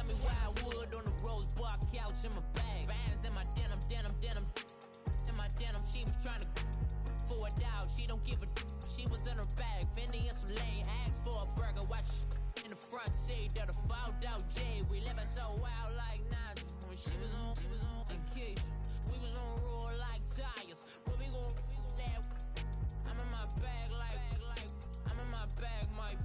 got me wild wood on the rose bar couch in my bag. Bands in my denim, denim. In my denim, she was trying to for a doubt. She don't give a she was in her bag. Fendi and some lane, asked for a burger. Watch in the front seat that a fouled out J. We living so wild like Nas. When she was on vacation, we was on roll like tires. But we gon' laugh. I'm in my bag like I'm in my bag, Mike.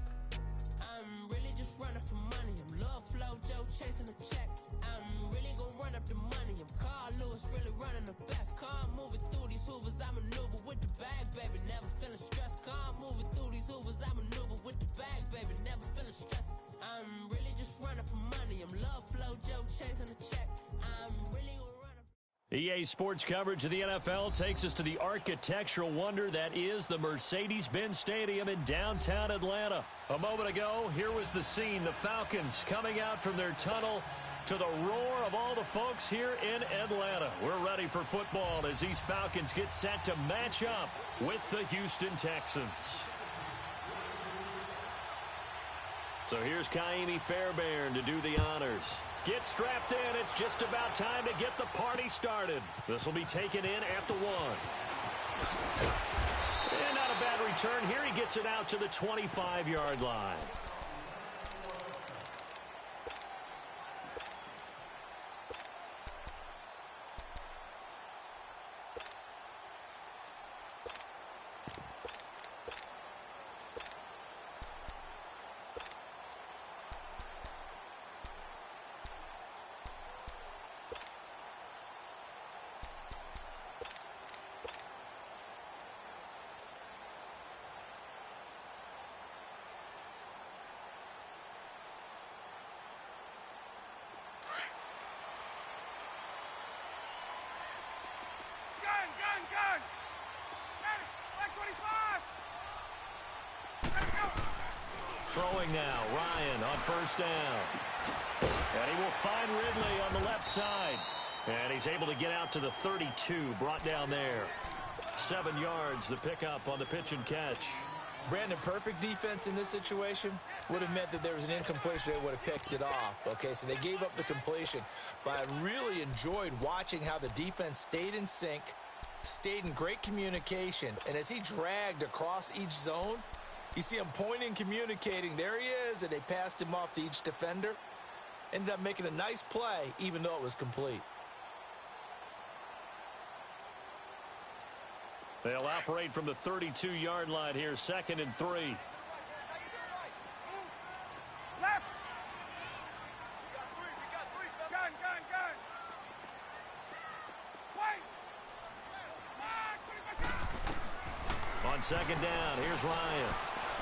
I'm really just running for money. I'm Love Flow Joe chasing the check. I'm really gonna run up the money. I'm Carl Lewis, really running the best. Calm moving through these hoovers, I maneuver with the bag, baby. Never feeling stressed. Calm moving through these hoovers, I maneuver with the bag, baby. Never feeling stressed. I'm really just running for money. I'm Love Flow Joe chasing the check. I'm really gonna run up. EA Sports coverage of the NFL takes us to the architectural wonder that is the Mercedes-Benz Stadium in downtown Atlanta. A moment ago, here was the scene. The Falcons coming out from their tunnel to the roar of all the folks here in Atlanta. We're ready for football as these Falcons get set to match up with the Houston Texans. So here's Kaimi Fairbairn to do the honors. Get strapped in. It's just about time to get the party started. This will be taken in at the 1. And not a bad return. Here he gets it out to the 25-yard line. Gun! Ready! Black 25! Ready, go! Throwing now, Ryan on first down. And he will find Ridley on the left side. And he's able to get out to the 32, brought down there. 7 yards, the pickup on the pitch and catch. Brandon, perfect defense in this situation would have meant that there was an incompletion. They would have picked it off. Okay, so they gave up the completion. But I really enjoyed watching how the defense stayed in sync, stayed in great communication. And as he dragged across each zone, you see him pointing, communicating. There he is, and they passed him off to each defender. Ended up making a nice play, even though it was complete. They'll operate from the 32-yard line here, 2nd and 3. Left! We got three. Gun! Wait! On 2nd down, here's Ryan.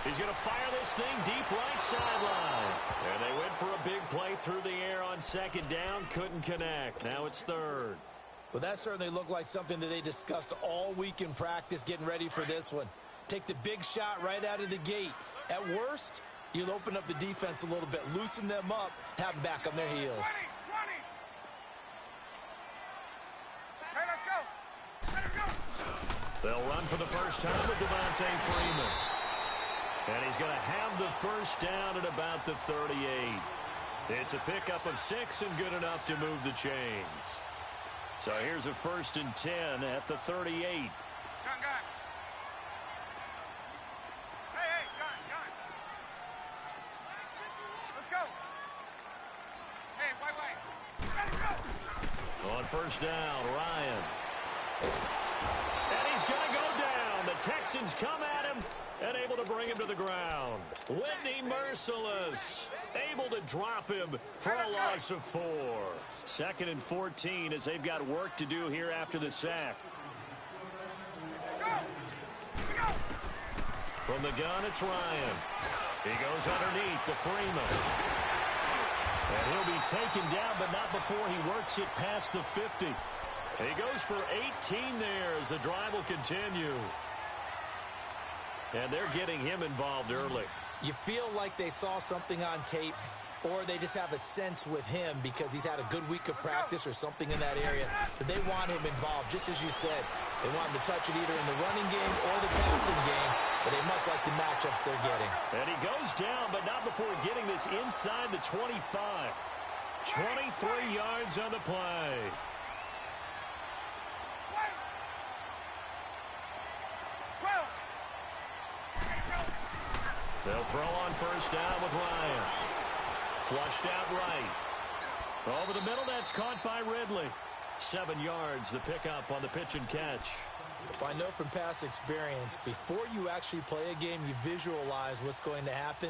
He's going to fire this thing deep right sideline. And they went for a big play through the air on 2nd down. Couldn't connect. Now it's 3rd. Well, that certainly looked like something that they discussed all week in practice, getting ready for this one. Take the big shot right out of the gate. At worst, you'll open up the defense a little bit, loosen them up, have them back on their heels. 20! Hey, let's go! Let him go! They'll run for the first time with Devontae Freeman. And he's going to have the first down at about the 38. It's a pickup of 6 and good enough to move the chains. So here's a 1st and 10 at the 38. Gun! Hey, gun! Let's go! Hey, wait! Let him go! On first down, Ryan. And he's going to go down. The Texans come at him and able to bring him to the ground. Whitney Merciless able to drop him for a loss of 4. 2nd and 14 as they've got work to do here after the sack. Go! From the gun, it's Ryan. He goes underneath to Freeman. And he'll be taken down, but not before he works it past the 50. He goes for 18 there as the drive will continue. And they're getting him involved early. You feel like they saw something on tape, or they just have a sense with him because he's had a good week of practice or something in that area that they want him involved, just as you said. They want him to touch it either in the running game or the passing game, but they must like the matchups they're getting. And he goes down, but not before getting this inside the 25. 23 yards on the play. They'll throw on first down with Ryan. Flushed out right. Over the middle, that's caught by Ridley. 7 yards, the pickup on the pitch and catch. I know from past experience, before you actually play a game, you visualize what's going to happen.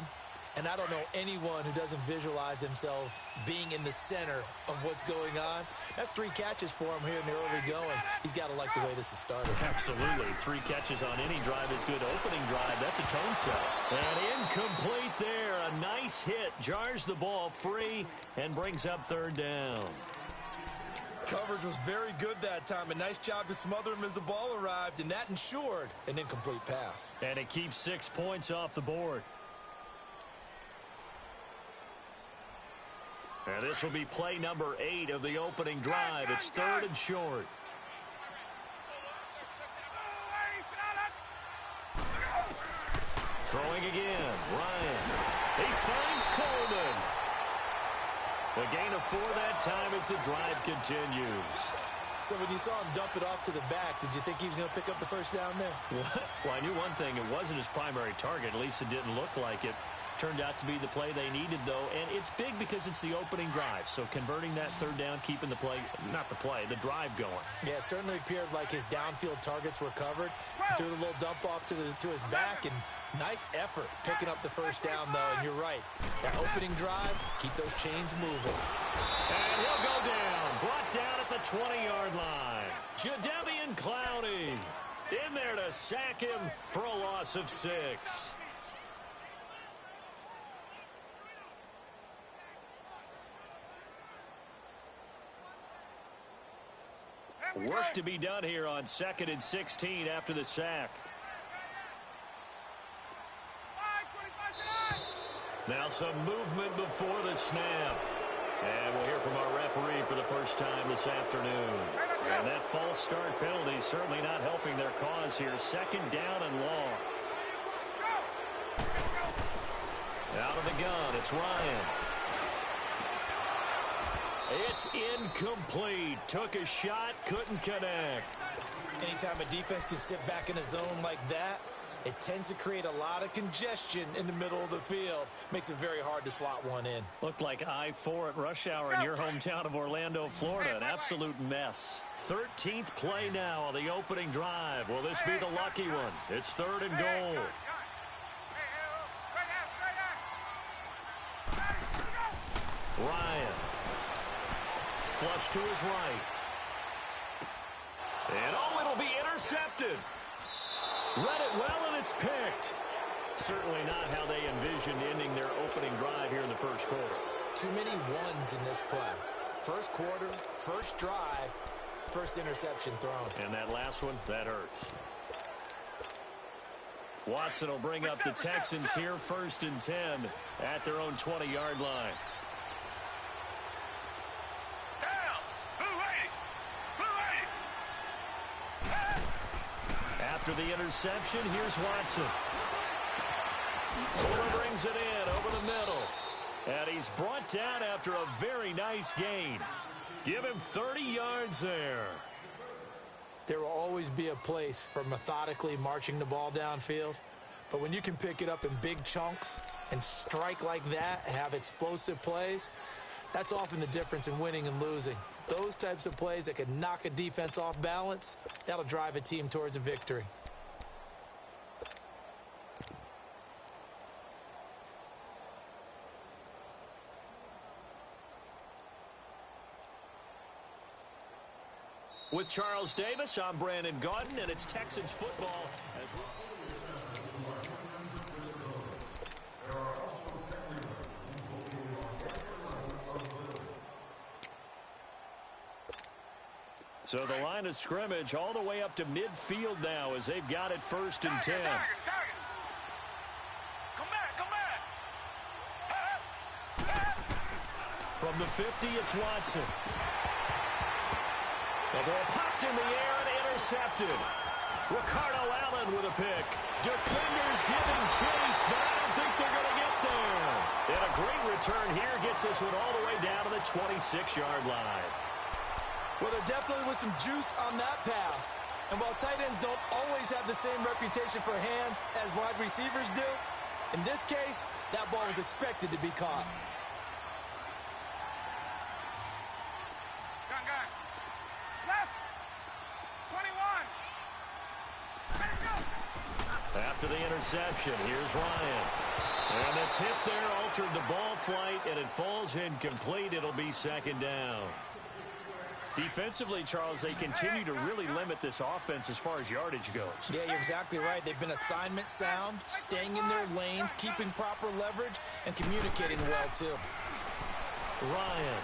And I don't know anyone who doesn't visualize themselves being in the center of what's going on. That's 3 catches for him here in the early going. He's got to like the way this has started. Absolutely. 3 catches on any drive is good. Opening drive, that's a tone set. And incomplete there. A nice hit. Jars the ball free and brings up third down. Coverage was very good that time. A nice job to smother him as the ball arrived, and that ensured an incomplete pass. And it keeps 6 points off the board. And this will be play number 8 of the opening drive. It's 3rd and short. Throwing again. Ryan. He finds Coleman. The gain of 4 that time as the drive continues. So when you saw him dump it off to the back, did you think he was going to pick up the first down there? Well, I knew one thing. It wasn't his primary target. At least it didn't look like it. Turned out to be the play they needed, though, and it's big because it's the opening drive. So converting that third down, keeping the play, not the play, the drive going. Yeah, it certainly appeared like his downfield targets were covered. He threw a little dump off to his back, and nice effort picking up the first down, though. And you're right, that opening drive, keep those chains moving. And he'll go down, brought down at the 20-yard line. Jadeveon Clowney in there to sack him for a loss of 6. Work to be done here on 2nd and 16 after the sack. Now some movement before the snap. And we'll hear from our referee for the first time this afternoon. And that false start penalty certainly not helping their cause here. 2nd down and long. Out of the gun, it's Ryan. It's incomplete. Took a shot, couldn't connect. Anytime a defense can sit back in a zone like that, it tends to create a lot of congestion in the middle of the field. Makes it very hard to slot one in. Looked like I-4 at rush hour in your hometown of Orlando, Florida. An absolute mess. 13th play now on the opening drive. Will this be the lucky one? It's 3rd and goal. Ryan. Flush to his right. And oh, it'll be intercepted. Read it well, and it's picked. Certainly not how they envisioned ending their opening drive here in the first quarter. Too many ones in this play. First quarter, first drive, first interception thrown. And that last one, that hurts. Watson will bring up the Texans here, 1st and 10 at their own 20-yard line. After the interception, here's Watson. Fuller brings it in over the middle. And he's brought down after a very nice gain. Give him 30 yards there. There will always be a place for methodically marching the ball downfield. But when you can pick it up in big chunks and strike like that, have explosive plays, that's often the difference in winning and losing. Those types of plays that can knock a defense off balance, that'll drive a team towards a victory. With Charles Davis, I'm Brandon Gaudin, and it's Texans football as well. So the line of scrimmage all the way up to midfield now as they've got it 1st and 10. From the 50, it's Watson. The ball popped in the air and intercepted. Ricardo Allen with a pick. Defenders giving chase, but I don't think they're going to get there. And a great return here gets this one all the way down to the 26-yard line. Well, there definitely was some juice on that pass. And while tight ends don't always have the same reputation for hands as wide receivers do, in this case, that ball was expected to be caught. Gun. Left. 21. Let it go. After the interception, here's Ryan. And the tip there altered the ball flight, and it falls incomplete. It'll be second down. Defensively, Charles, they continue to really limit this offense as far as yardage goes. Yeah, you're exactly right. They've been assignment sound, staying in their lanes, keeping proper leverage, and communicating well, too. Ryan.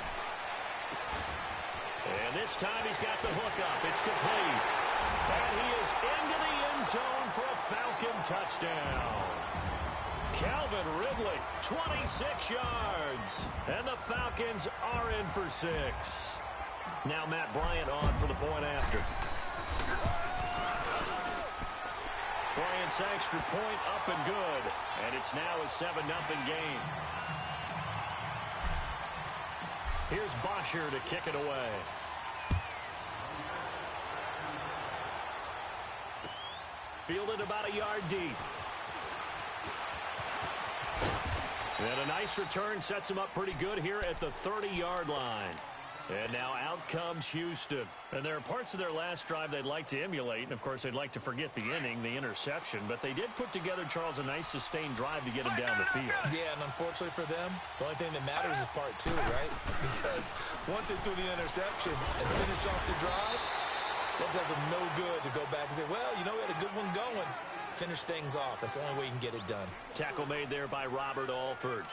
And this time he's got the hook up. It's complete. And he is into the end zone for a Falcon touchdown. Calvin Ridley, 26 yards. And the Falcons are in for 6. Now Matt Bryant on for the point after. Bryant's extra point up and good. And it's now a 7-0 game. Here's Bosher to kick it away. Fielded about a yard deep. And a nice return sets him up pretty good here at the 30-yard line. And now out comes Houston. And there are parts of their last drive they'd like to emulate. And, of course, they'd like to forget the inning, the interception. But they did put together, Charles, a nice sustained drive to get him down the field. Yeah, and unfortunately for them, the only thing that matters is part 2, right? Because once they threw the interception and finished off the drive, that does them no good to go back and say, well, you know, we had a good one going. Finish things off. That's the only way you can get it done. Tackle made there by Robert Alford.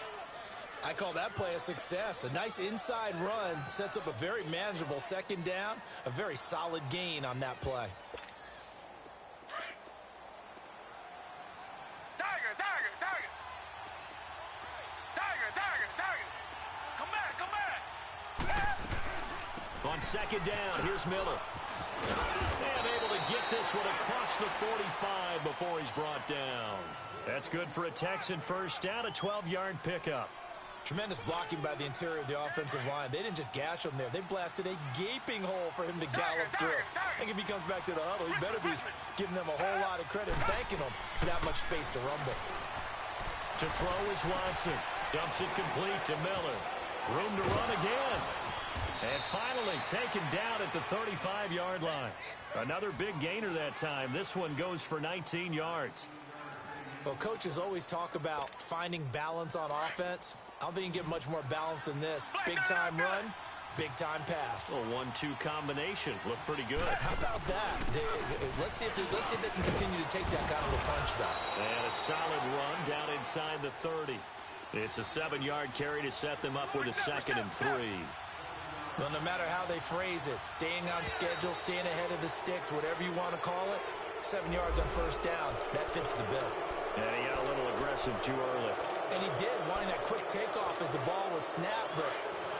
I call that play a success. A nice inside run sets up a very manageable second down. A very solid gain on that play. Tiger. Come back. On second down, here's Miller. And able to get this one across the 45 before he's brought down. That's good for a Texan first down, a 12-yard pickup. Tremendous blocking by the interior of the offensive line. They didn't just gash him there. They blasted a gaping hole for him to gallop through. I think if he comes back to the huddle, he better be giving them a whole lot of credit and thanking them for that much space to rumble. To throw is Watson. Dumps it complete to Miller. Room to run again. And finally taken down at the 35-yard line. Another big gainer that time. This one goes for 19 yards. Well, coaches always talk about finding balance on offense. I don't think you can get much more balance than this. Big-time run, big-time pass. A 1-2 combination. Looked pretty good. How about that? Let's see if they can continue to take that kind of a punch, though. And a solid run down inside the 30. It's a 7-yard carry to set them up with a 2nd and 3. Well, no matter how they phrase it, staying on schedule, staying ahead of the sticks, whatever you want to call it, 7 yards on first down, that fits the bill. And he got a little aggressive too early. And he did, wanting that quick takeoff as the ball was snapped, but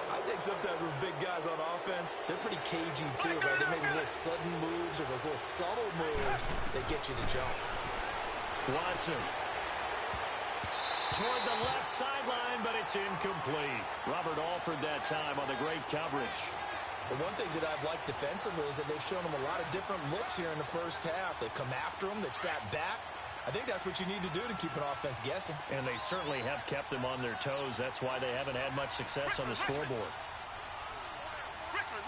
I think sometimes those big guys on offense, they're pretty cagey too, right? They make those little sudden moves or those little subtle moves that get you to jump. Watson. Toward the left sideline, but it's incomplete. Robert Alford that time on the great coverage. But one thing that I've liked defensively is that they've shown them a lot of different looks here in the first half. They've come after them. They've sat back. I think that's what you need to do to keep an offense guessing. And they certainly have kept them on their toes. That's why they haven't had much success on the scoreboard. Richmond.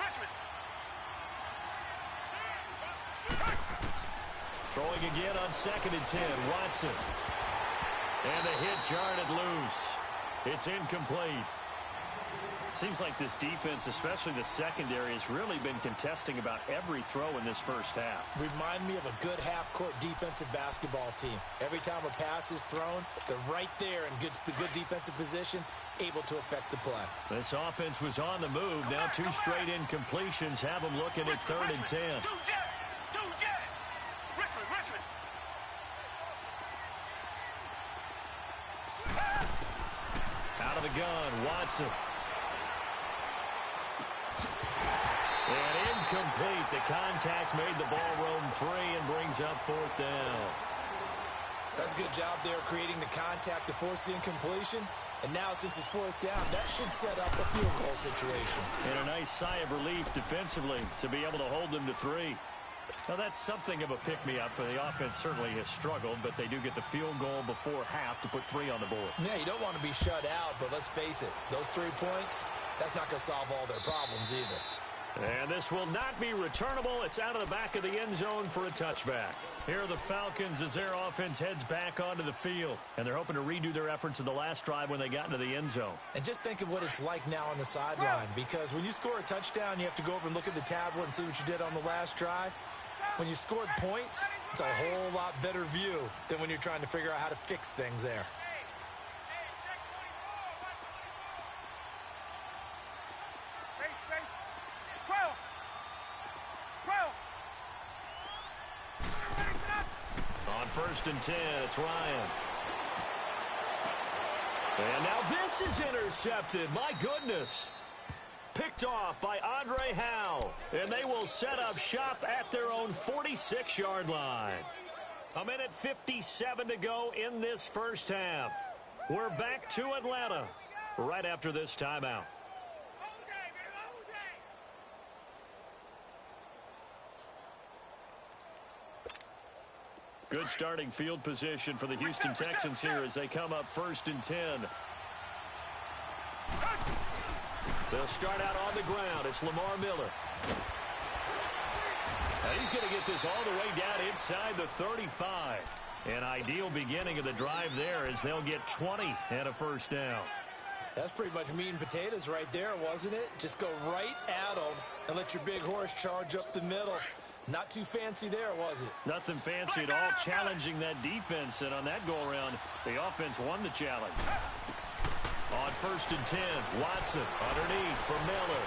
Throwing again on 2nd and 10. Watson. And the hit jarred it loose. It's incomplete. Seems like this defense, especially the secondary, has really been contesting about every throw in this first half. Remind me of a good half-court defensive basketball team. Every time a pass is thrown, they're right there in good defensive position, able to affect the play. This offense was on the move. Now 2 straight incompletions have them looking at 3rd and 10. Richmond. Out of the gun, Watson. And incomplete. The contact made the ball roam free and brings up 4th down. That's does a good job there creating the contact to force the incompletion. And now, since it's fourth down, that should set up a field goal situation. And a nice sigh of relief defensively to be able to hold them to 3. Now, that's something of a pick-me-up. The offense certainly has struggled, but they do get the field goal before half to put 3 on the board. Yeah, you don't want to be shut out, but let's face it, those 3 points, that's not going to solve all their problems either. And this will not be returnable. It's out of the back of the end zone for a touchback. Here are the Falcons as their offense heads back onto the field. And they're hoping to redo their efforts in the last drive when they got into the end zone. And just think of what it's like now on the sideline, because when you score a touchdown, you have to go over and look at the tablet and see what you did on the last drive. When you scored points, it's a whole lot better view than when you're trying to figure out how to fix things there. On 1st and 10, it's Ryan. And now this is intercepted. My goodness. Picked off by Andre Howe. And they will set up shop at their own 46-yard line. 1:57 to go in this first half. We're back to Atlanta right after this timeout. Good starting field position for the Houston Texans here as they come up 1st and 10. They'll start out on the ground. It's Lamar Miller. Now he's going to get this all the way down inside the 35. An ideal beginning of the drive there as they'll get 20 and a first down. That's pretty much meat and potatoes right there, wasn't it? Just go right at them and let your big horse charge up the middle. Not too fancy there, was it? Nothing fancy at all, challenging that defense. And on that go-around, the offense won the challenge. On 1st and 10, Watson underneath for Miller.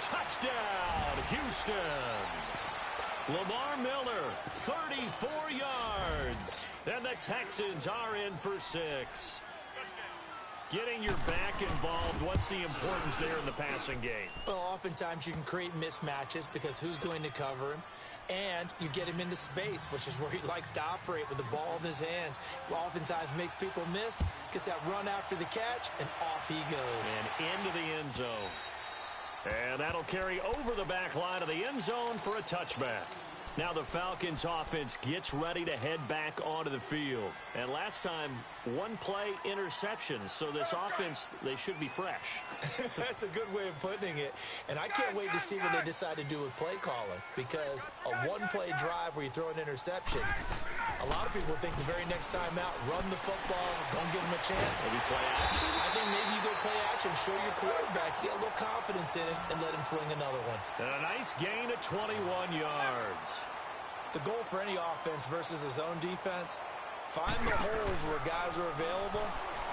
Touchdown, Houston. Lamar Miller, 34 yards. And the Texans are in for 6. Getting your back involved, what's the importance there in the passing game? Well, oftentimes you can create mismatches because who's going to cover him? And you get him into space, which is where he likes to operate with the ball in his hands. Oftentimes makes people miss, gets that run after the catch, and off he goes. And into the end zone. And that'll carry over the back line of the end zone for a touchback. Now the Falcons offense gets ready to head back onto the field. And last time, 1 play interception. So this offense, they should be fresh. That's a good way of putting it. And I can't wait to see what they decide to do with play calling. Because a 1-play drive where you throw an interception, a lot of people think the very next time out, run the football, don't give them a chance. Maybe play action. I think maybe you go play action, show your quarterback, get a little confidence in it, and let him fling another one. And a nice gain of 21 yards. The goal for any offense versus his own defense, find the holes where guys are available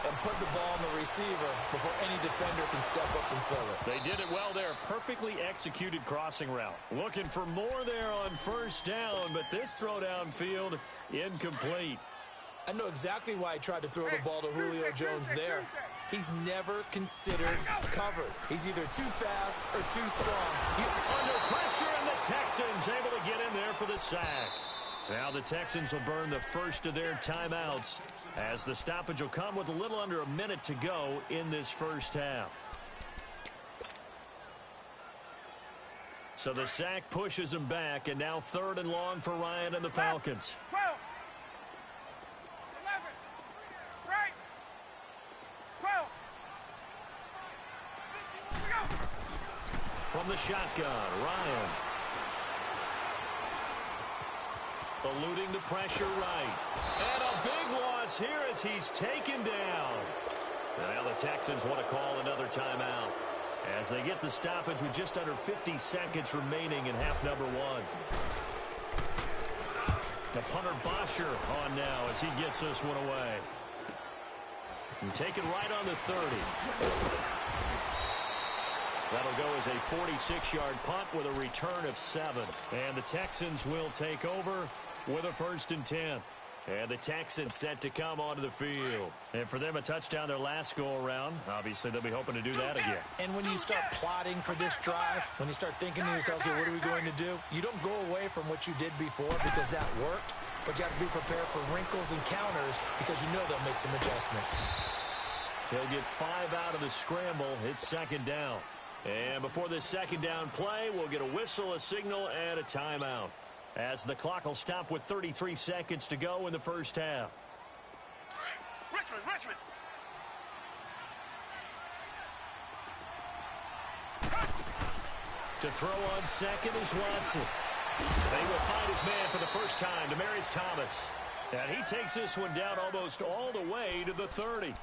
and put the ball on the receiver before any defender can step up and fill it. They did it well there. Perfectly executed crossing route. Looking for more there on 1st down, but this throw downfield incomplete. I know exactly why he tried to throw the ball to Julio Jones there. He's never considered covered. He's either too fast or too strong. Under pressure, and the Texans able to get in there for the sack. Now the Texans will burn the first of their timeouts as the stoppage will come with a little under a minute to go in this first half. So the sack pushes him back, and now 3rd and long for Ryan and the Falcons. 12, 11, right, 12. From the shotgun, Ryan. Eluding the pressure right. And a big loss here as he's taken down. Now the Texans want to call another timeout as they get the stoppage with just under 50 seconds remaining in half number 1. The punter Bosher on now as he gets this one away. And taken right on the 30. That'll go as a 46-yard punt with a return of 7. And the Texans will take over with a 1st and 10. And the Texans set to come onto the field. And for them, a touchdown their last go-around. Obviously, they'll be hoping to do that again. And when you start plotting for this drive, when you start thinking to yourself, okay, what are we going to do? You don't go away from what you did before because that worked. but you have to be prepared for wrinkles and counters because you know they'll make some adjustments. He'll get 5 out of the scramble. It's second down. And before this second down play, we'll get a whistle, a signal, and a timeout, as the clock will stop with 33 seconds to go in the first half. Richmond! To throw on second is Watson. They will find his man for the first time, Demaryius Thomas. And he takes this one down almost all the way to the 30.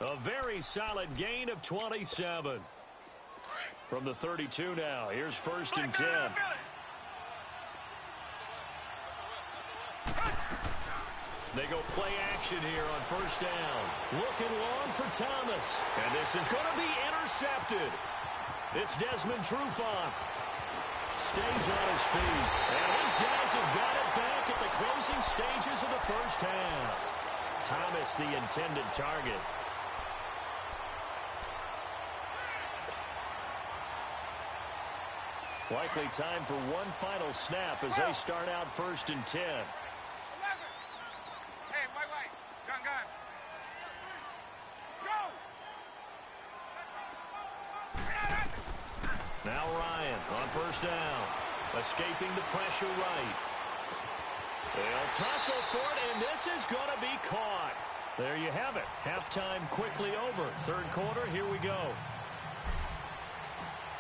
A very solid gain of 27. From the 32 now, here's first and 10. They go play action here on first down. Looking long for Thomas. And this is going to be intercepted. It's Desmond Trufant. Stays on his feet. And his guys have got it back at the closing stages of the first half. Thomas, the intended target. Likely time for one final snap as they start out first and 10. 11. Hey, white. Gun. Go! Now Ryan on first down. Escaping the pressure right. They'll tussle for it, and this is going to be caught. There you have it. Halftime quickly over. Third quarter, here we go.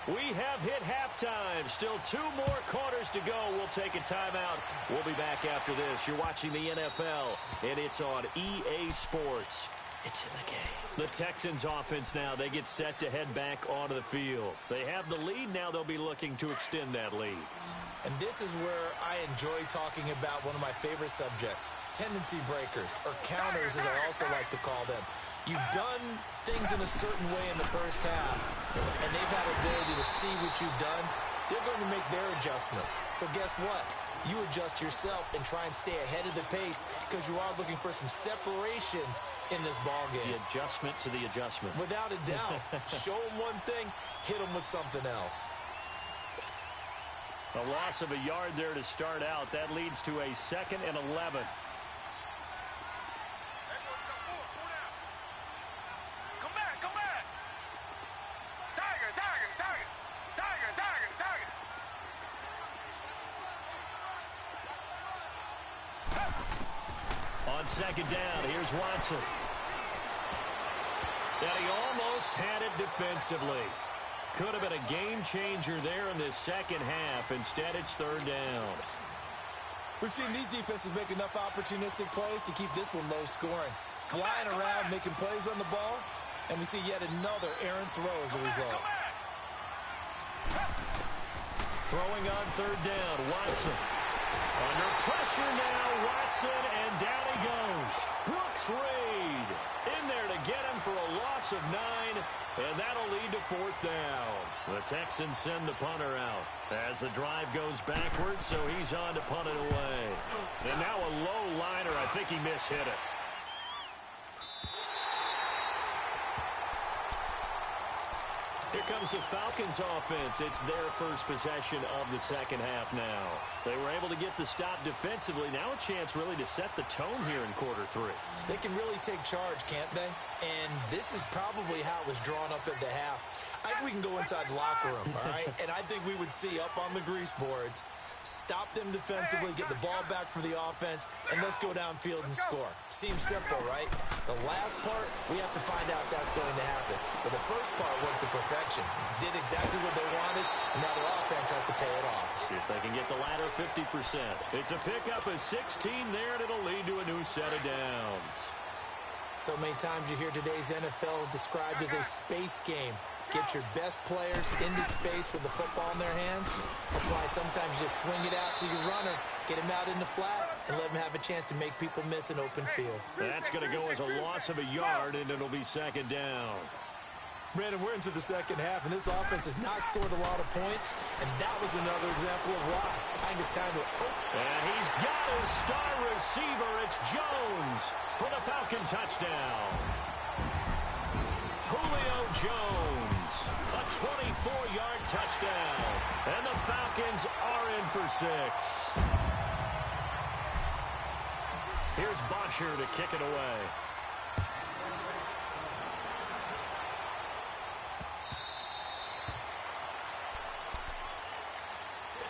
We have hit halftime. Still 2 more quarters to go. We'll take a timeout. We'll be back after this. You're watching the NFL, and it's on EA Sports. It's in the game. The Texans offense now, they get set to head back onto the field. They have the lead. Now they'll be looking to extend that lead. And this is where I enjoy talking about one of my favorite subjects, tendency breakers, or counters as I also like to call them. You've done things in a certain way in the first half, and they've had the ability to see what you've done. They're going to make their adjustments. So guess what? You adjust yourself and try and stay ahead of the pace because you are looking for some separation in this ball game. The adjustment to the adjustment. Without a doubt. Show them one thing, hit them with something else. A loss of a yard there to start out. That leads to a 2nd and 11. Come back! Tiger! On second down, here's Watson. And he almost had it defensively. Could have been a game changer there in this second half. Instead, it's third down. We've seen these defenses make enough opportunistic plays to keep this one low scoring. Flying around, making plays on the ball, and we see yet another errant throw as a result. Throwing on third down, Watson. Under pressure now, Watson, and down he goes. Brooks Reed in there to get him for a loss of 9, and that'll lead to fourth down. The Texans send the punter out as the drive goes backwards, so he's on to punt it away. And now a low liner. I think he mishit it. Here comes the Falcons offense. It's their first possession of the second half now. They were able to get the stop defensively. Now a chance really to set the tone here in quarter 3. They can really take charge, can't they? And this is probably how it was drawn up at the half. I think we can go inside the locker room, all right? And I think we would see up on the grease boards, stop them defensively, get the ball back for the offense, and let's go downfield and score. Seems simple, right? The last part, we have to find out if that's going to happen. But the first part worked to perfection. Did exactly what they wanted, and now their offense has to pay it off. See if they can get the latter 50%. It's a pickup of 16 there, and it'll lead to a new set of downs. So many times you hear today's NFL described as a space game. Get your best players into space with the football in their hands. That's why sometimes you just swing it out to your runner, get him out in the flat, and let him have a chance to make people miss an open field. That's going to go as a loss of a yard, and it'll be second down. Brandon, we're into the second half, and this offense has not scored a lot of points, and that was another example of why. I think it's time to... And he's got his star receiver. It's Jones for the Falcon touchdown. Julio Jones, a 24-yard touchdown, and the Falcons are in for 6. Here's Bosher to kick it away.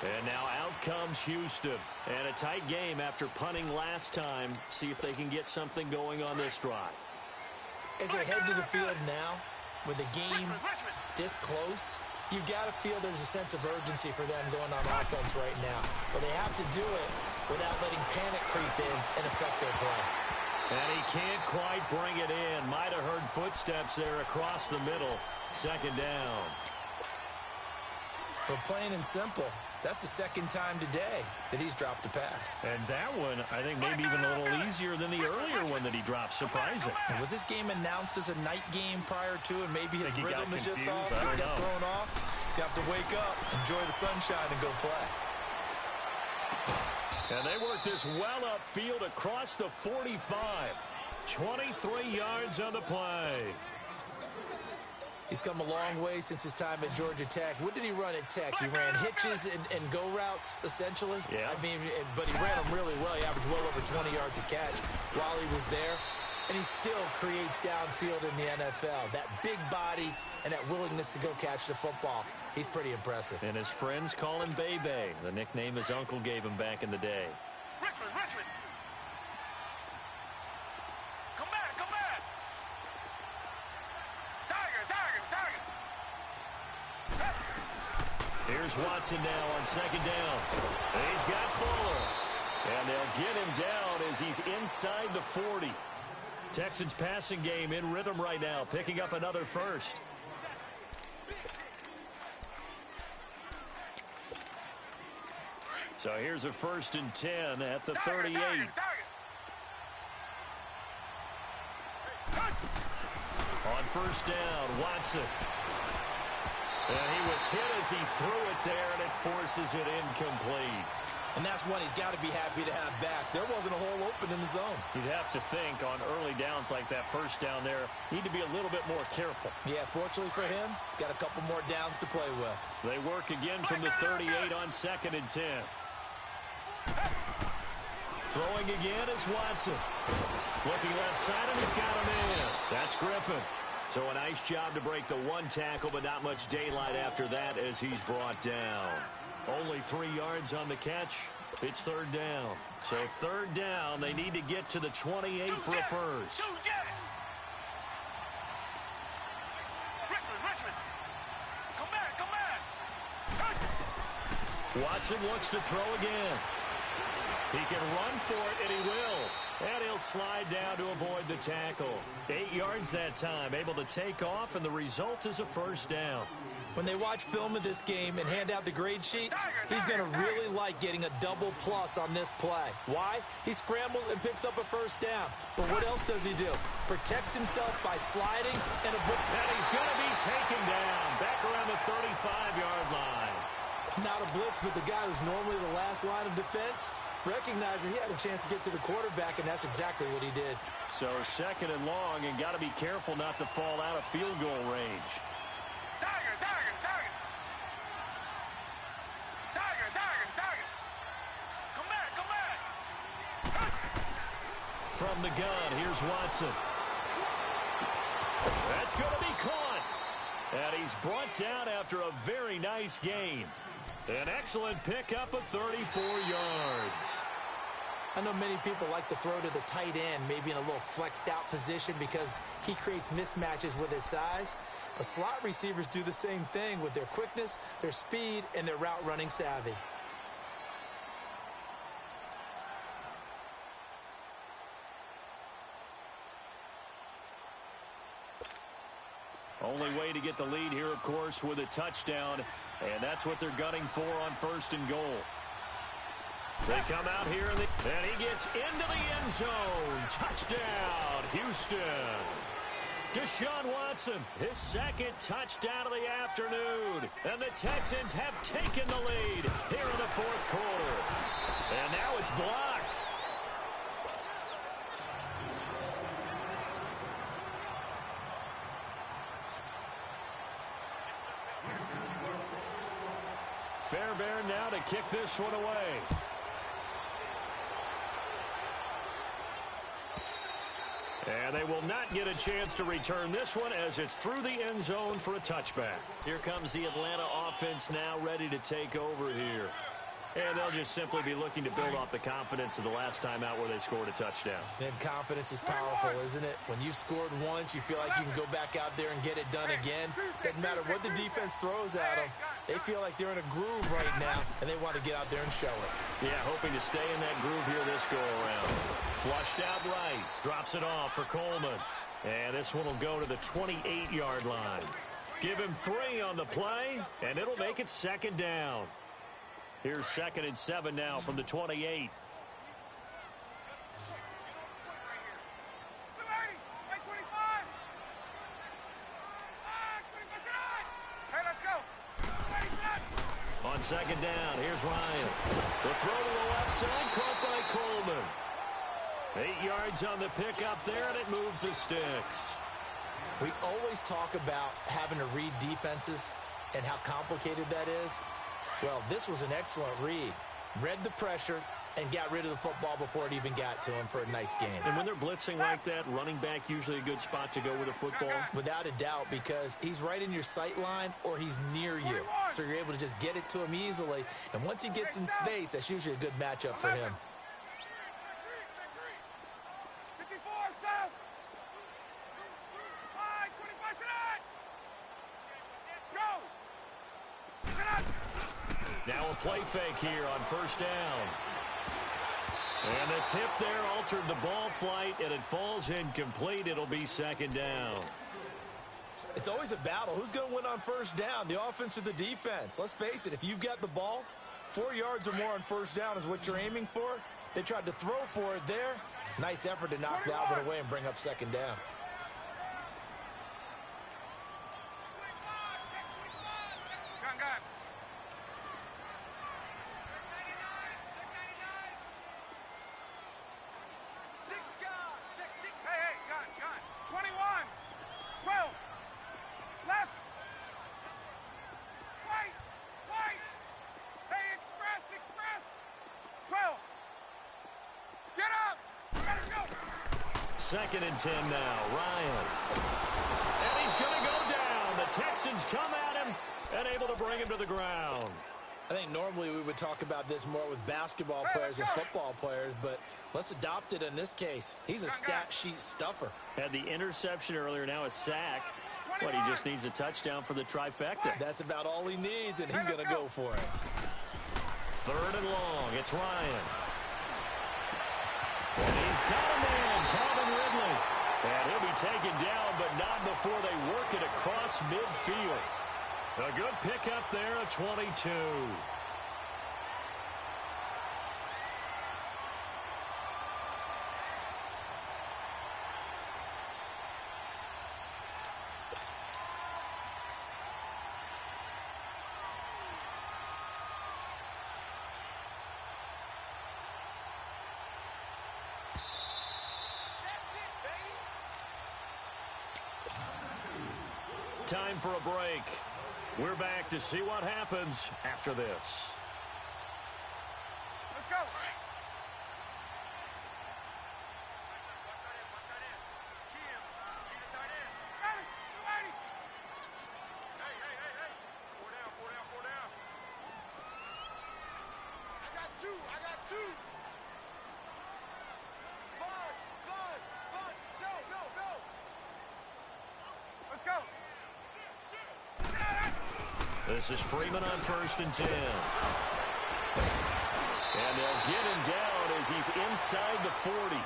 And now out comes Houston. And a tight game after punting last time. See if they can get something going on this drive. As they head to the field now, with the game this close, you've got to feel there's a sense of urgency for them going on offense right now. But they have to do it without letting panic creep in and affect their play. And he can't quite bring it in. Might have heard footsteps there across the middle. Second down. But plain and simple, that's the second time today that he's dropped a pass. And that one, I think, maybe even a little easier than the earlier one that he dropped. Surprising. Was this game announced as a night game prior to, and maybe his rhythm is just off? He's got thrown off. He's got to wake up, enjoy the sunshine, and go play. And they work this well upfield across the 45. 23 yards on the play. He's come a long way since his time at Georgia Tech. What did he run at Tech? He ran hitches and go routes, essentially. Yeah. I mean, but he ran them really well. He averaged well over 20 yards a catch while he was there. And he still creates downfield in the NFL. That big body and that willingness to go catch the football. He's pretty impressive. And his friends call him Bebe, the nickname his uncle gave him back in the day. Richmond! Come back! Tiger! Here's Watson now on second down. He's got Fuller. And they'll get him down as he's inside the 40. Texans passing game in rhythm right now, picking up another first. So here's a 1st and 10 at the 38. On first down, Watson. And he was hit as he threw it there, and it forces it incomplete. And that's one he's got to be happy to have back. There wasn't a hole open in the zone. You'd have to think on early downs like that first down there, need to be a little bit more careful. Yeah, fortunately for him, got a couple more downs to play with. They work again from the 38 on 2nd and 10. Throwing again is Watson. Looking left side, and he's got him in. That's Griffin. So a nice job to break the one tackle, but not much daylight after that as he's brought down. Only 3 yards on the catch. It's 3rd down. So 3rd down, they need to get to the 28 for a first. Richmond! Come back! Watson looks to throw again. He can run for it, and he will. And he'll slide down to avoid the tackle. 8 yards that time, able to take off, and the result is a first down. When they watch film of this game and hand out the grade sheets, he's going to really like getting a double plus on this play. Why? He scrambles and picks up a first down. But what else does he do? Protects himself by sliding and and he's going to be taken down back around the 35-yard line. Not a blitz, but the guy who's normally the last line of defense recognizes he had a chance to get to the quarterback, and that's exactly what he did. So 2nd and long, and got to be careful not to fall out of field goal range. From the gun, here's Watson. That's going to be caught. And he's brought down after a very nice gain. An excellent pickup of 34 yards. I know many people like to throw to the tight end, maybe in a little flexed out position because he creates mismatches with his size. But slot receivers do the same thing with their quickness, their speed, and their route running savvy. Only way to get the lead here, of course, with a touchdown. And that's what they're gunning for on 1st and goal. They come out here, and he gets into the end zone. Touchdown, Houston. Deshaun Watson, his 2nd touchdown of the afternoon. And the Texans have taken the lead here in the 4th quarter. And now it's blocked. Fairbairn now to kick this one away. And they will not get a chance to return this one as it's through the end zone for a touchback. Here comes the Atlanta offense now ready to take over here. And they'll just simply be looking to build off the confidence of the last time out where they scored a touchdown. And confidence is powerful, isn't it? When you've scored once, you feel like you can go back out there and get it done again. Doesn't matter what the defense throws at them. They feel like they're in a groove right now, and they want to get out there and show it. Yeah, hoping to stay in that groove here this go-around. Flushed out right. Drops it off for Coleman. And this one will go to the 28-yard line. Give him 3 on the play, and it'll make it second down. Here's 2nd and 7 now from the 28. On 2nd down, here's Ryan. The throw to the left side, caught by Coleman. 8 yards on the pickup there, and it moves the sticks. We always talk about having to read defenses and how complicated that is. Well, this was an excellent read. Read the pressure and got rid of the football before it even got to him for a nice gain. And when they're blitzing like that, running back usually a good spot to go with a football? Without a doubt, because he's right in your sight line or he's near you. So you're able to just get it to him easily. And once he gets in space, that's usually a good matchup for him. Now a play fake here on 1st down. And the tip there altered the ball flight, and it falls incomplete. It'll be 2nd down. It's always a battle. Who's going to win on 1st down, the offense or the defense? Let's face it, if you've got the ball, 4 yards or more on 1st down is what you're aiming for. They tried to throw for it there. Nice effort to knock that one away and bring up 2nd down. Second and 10 now. Ryan. And he's going to go down. The Texans come at him and able to bring him to the ground. I think normally we would talk about this more with basketball players and football players, but let's adopt it in this case. He's a stat sheet stuffer. Had the interception earlier, now a sack. But he just needs a touchdown for the trifecta. That's about all he needs, and he's going to go for it. 3rd and long. It's Ryan. And he's got a man, Calvin Ridley. And he'll be taken down, but not before they work it across midfield. A good pickup there, a 22. Time for a break. We're back to see what happens after this. Let's go. I got two. Sponge. Go. Let's go. This is Freeman on 1st and 10. And they'll get him down as he's inside the 40.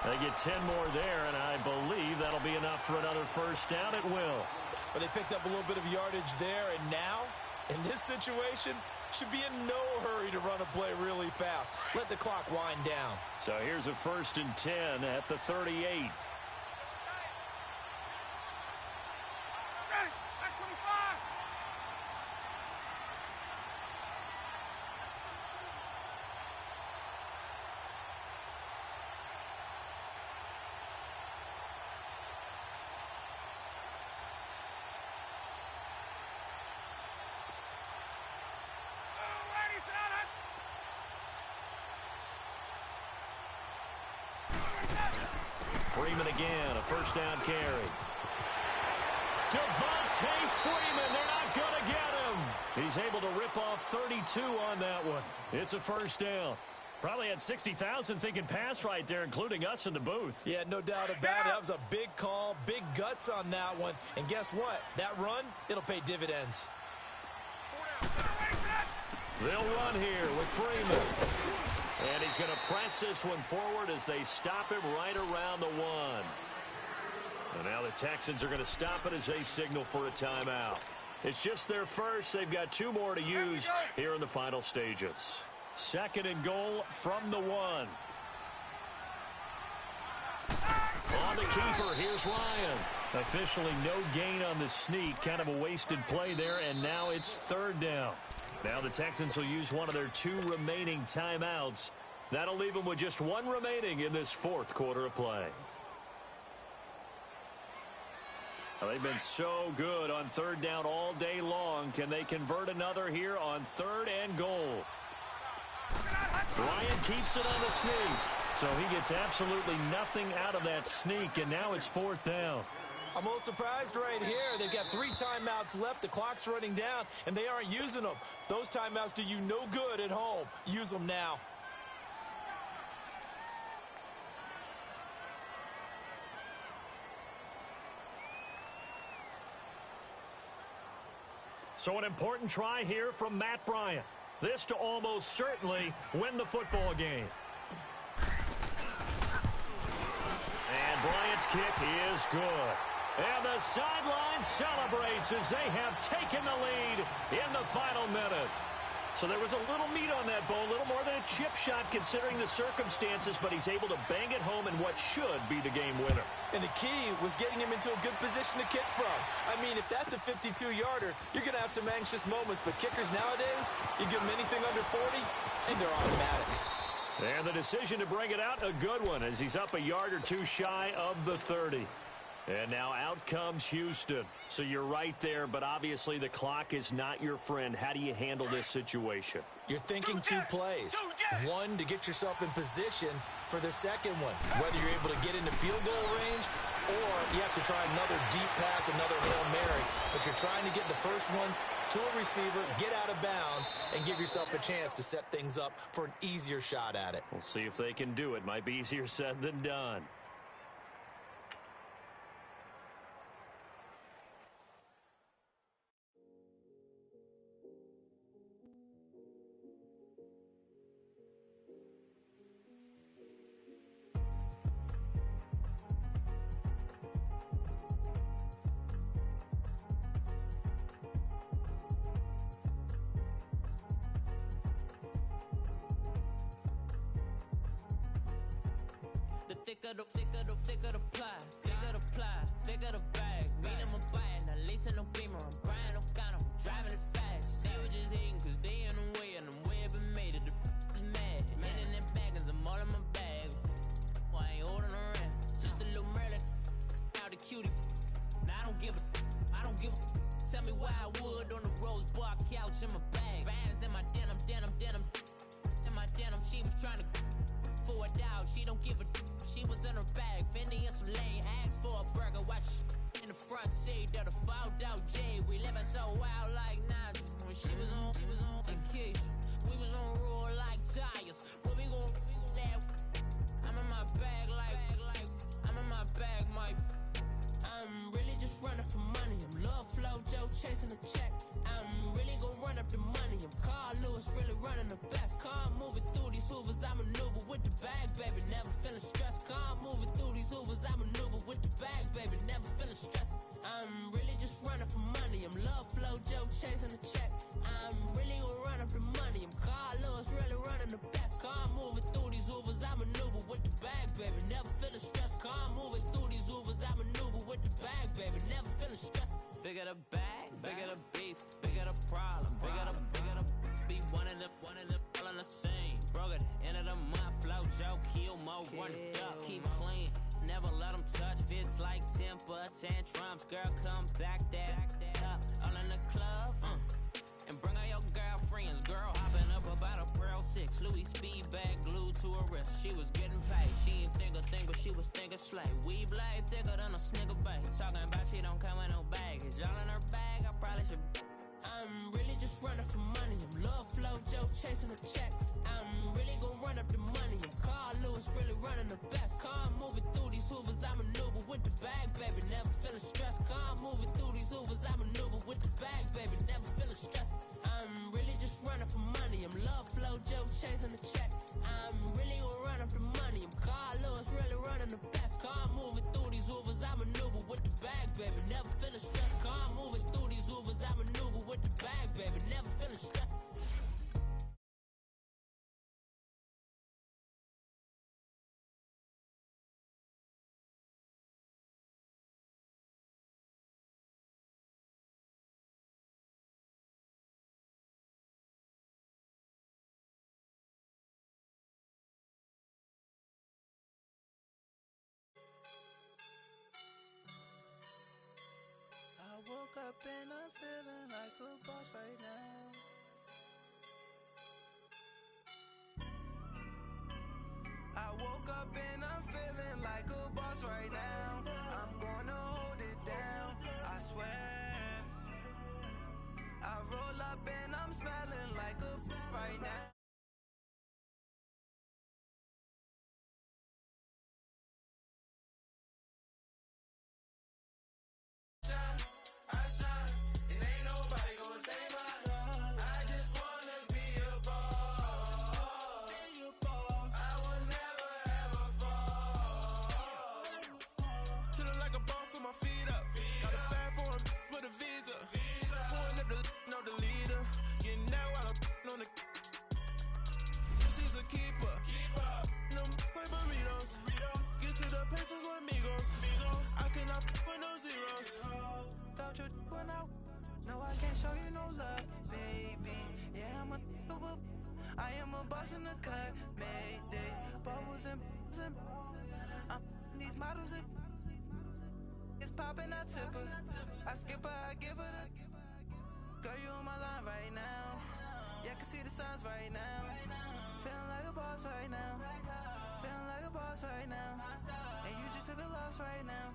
They get 10 more there, and I believe that'll be enough for another 1st down. It will. But they picked up a little bit of yardage there, and now, in this situation, should be in no hurry to run a play really fast. Let the clock wind down. So here's a 1st and 10 at the 38. Freeman again, a first down carry. Devontae Freeman, they're not going to get him. He's able to rip off 32 on that one. It's a first down. Probably had 60,000 thinking pass right there, including us in the booth. Yeah, no doubt about it. That was a big call, big guts on that one. And guess what? That run, it'll pay dividends. They'll run here with Freeman. And he's going to press this one forward as they stop him right around the 1. And now the Texans are going to stop it as they signal for a timeout. It's just their first. They've got 2 more to use here in the final stages. 2nd and goal from the 1. On the keeper, here's Ryan. Officially no gain on the sneak. Kind of a wasted play there, and now it's 3rd down. Now the Texans will use one of their 2 remaining timeouts. That'll leave them with just 1 remaining in this 4th quarter of play. Well, they've been so good on 3rd down all day long. Can they convert another here on 3rd and goal? Ryan keeps it on the sneak. So he gets absolutely nothing out of that sneak, and now it's 4th down. I'm a little surprised right here. They've got 3 timeouts left. The clock's running down, and they aren't using them. Those timeouts do you no good at home. Use them now. So an important try here from Matt Bryant. This to almost certainly win the football game. And Bryant's kick is good. And the sideline celebrates as they have taken the lead in the final minute. So there was a little meat on that bone, a little more than a chip shot considering the circumstances, but he's able to bang it home in what should be the game winner. And the key was getting him into a good position to kick from. I mean, if that's a 52-yarder, you're going to have some anxious moments, but kickers nowadays, you give them anything under 40, and they're automatic. And the decision to bring it out, a good one, as he's up a yard or 2 shy of the 30. And now out comes Houston. So you're right there, but obviously the clock is not your friend. How do you handle this situation? You're thinking 2 plays. 1 to get yourself in position for the second one. Whether you're able to get into field goal range or you have to try another deep pass, another Hail Mary. But you're trying to get the first one to a receiver, get out of bounds, and give yourself a chance to set things up for an easier shot at it. We'll see if they can do it. Might be easier said than done. Thicker the pie, thicker the bag. Beat them a bite, now lacing no beamer. I'm Brian O'Connor, driving it fast. They were just hating cause they in the way, and the way I've been made it, the is mad. Man in them baggins, I'm all in my bag. I ain't holding around, just a little Merlin, out the cutie. Now I don't give a. Tell me why I would on the rose bar couch in my bag. Bands in my denim. In my denim, she was trying to for a doubt, she don't give a. She was in her bag, Fendi and some lane. Asked for a burger, watch in the front seat of the fouled out J. We living so wild like Nas. When she was on vacation, we was on roll like tires. What we gon' let? I'm in my bag like I'm in my bag, Mike. I'm really just running for money. I'm Love Flow Joe chasing the check. I'm really gon' run up the money. I'm Carl Lewis, really running the best. Car moving through these hoovers, I maneuver with the bag, baby. Never feeling stressed. Car moving through these hoovers, I maneuver with the bag, baby. Never feeling stressed. I'm really just running for money. I'm Love Flow Joe chasing the check. I'm really gon' run up the money. I'm Carl Lewis, really running the best. Car moving through these hoovers, I maneuver with the bag, baby. Never feeling stressed. Car moving through these hoovers, I maneuver with the bag, baby. Never feeling stressed. Bigger the bag, bigger the beef, bigger the problem, bigger the be one of them all in the same. Broke at the end of the month, flow Joe, kill mo, run it up, keep clean. Never let them touch, fits like temper tantrums. Girl, come back that up, all in the club, and bring all your girlfriends. Girl hopping up about a Pearl 6, Louis speed bag glued to her wrist. She was getting paid, she ain't think a thing, but she was thinking slay. We blade thicker than a snicker bag. Talking about she don't come with no baggage. All in her bag, I probably should. I'm really just running for money. I'm love flow, Joe chasing a check. I'm really gonna run up the money. I'm Carl Lewis, really running the best. Car moving through these hoovers, I maneuver with the bag, baby. Never feeling stressed. Car moving through these hoovers, I maneuver with the bag, baby. Never feeling stressed. I'm really just running for money. I'm love flow, Joe chasing a check. I'm really gonna run up the money. I'm Carl Lewis, really running the best. Car moving through these hoovers, I maneuver with the bag, baby. Never feeling stressed. Car moving through these hoovers, I maneuver with the bag, baby. Never feeling stressed. I woke up and I'm feeling like a boss right now. I woke up and I'm feeling like a boss right now. I'm gonna hold it down, I swear. I roll up and I'm smelling like a right now. I shine, and ain't nobody gonna take my love. I just wanna be a boss. I will never ever fall. Chillin' like a boss with my feet up. Got a bag for him with a visa. Pulling up the know the leader. Getting that while I'm on the. She's a keeper. No play burritos. Get to the pesos with amigos. I cannot with no zeros. Don't you when no, I can't show you no love, baby. Yeah, I am a boss in the cut, Mayday. Bubbles and I'm these models. It's popping, I tip her. I skip her, I give her the. Girl, you on my line right now. Yeah, I can see the signs right now. Feeling like a boss right now. Feeling like a boss right now. And you just took a loss right now.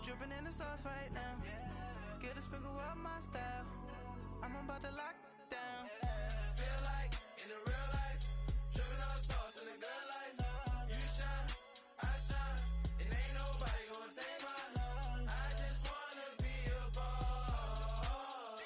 Dripping in the sauce right now. Get a sprinkle of my style. I'm about to lock down. Feel like in the real life, dripping on sauce in the good life. You shine, I shine, and ain't nobody gonna take my love. I just wanna be a boss.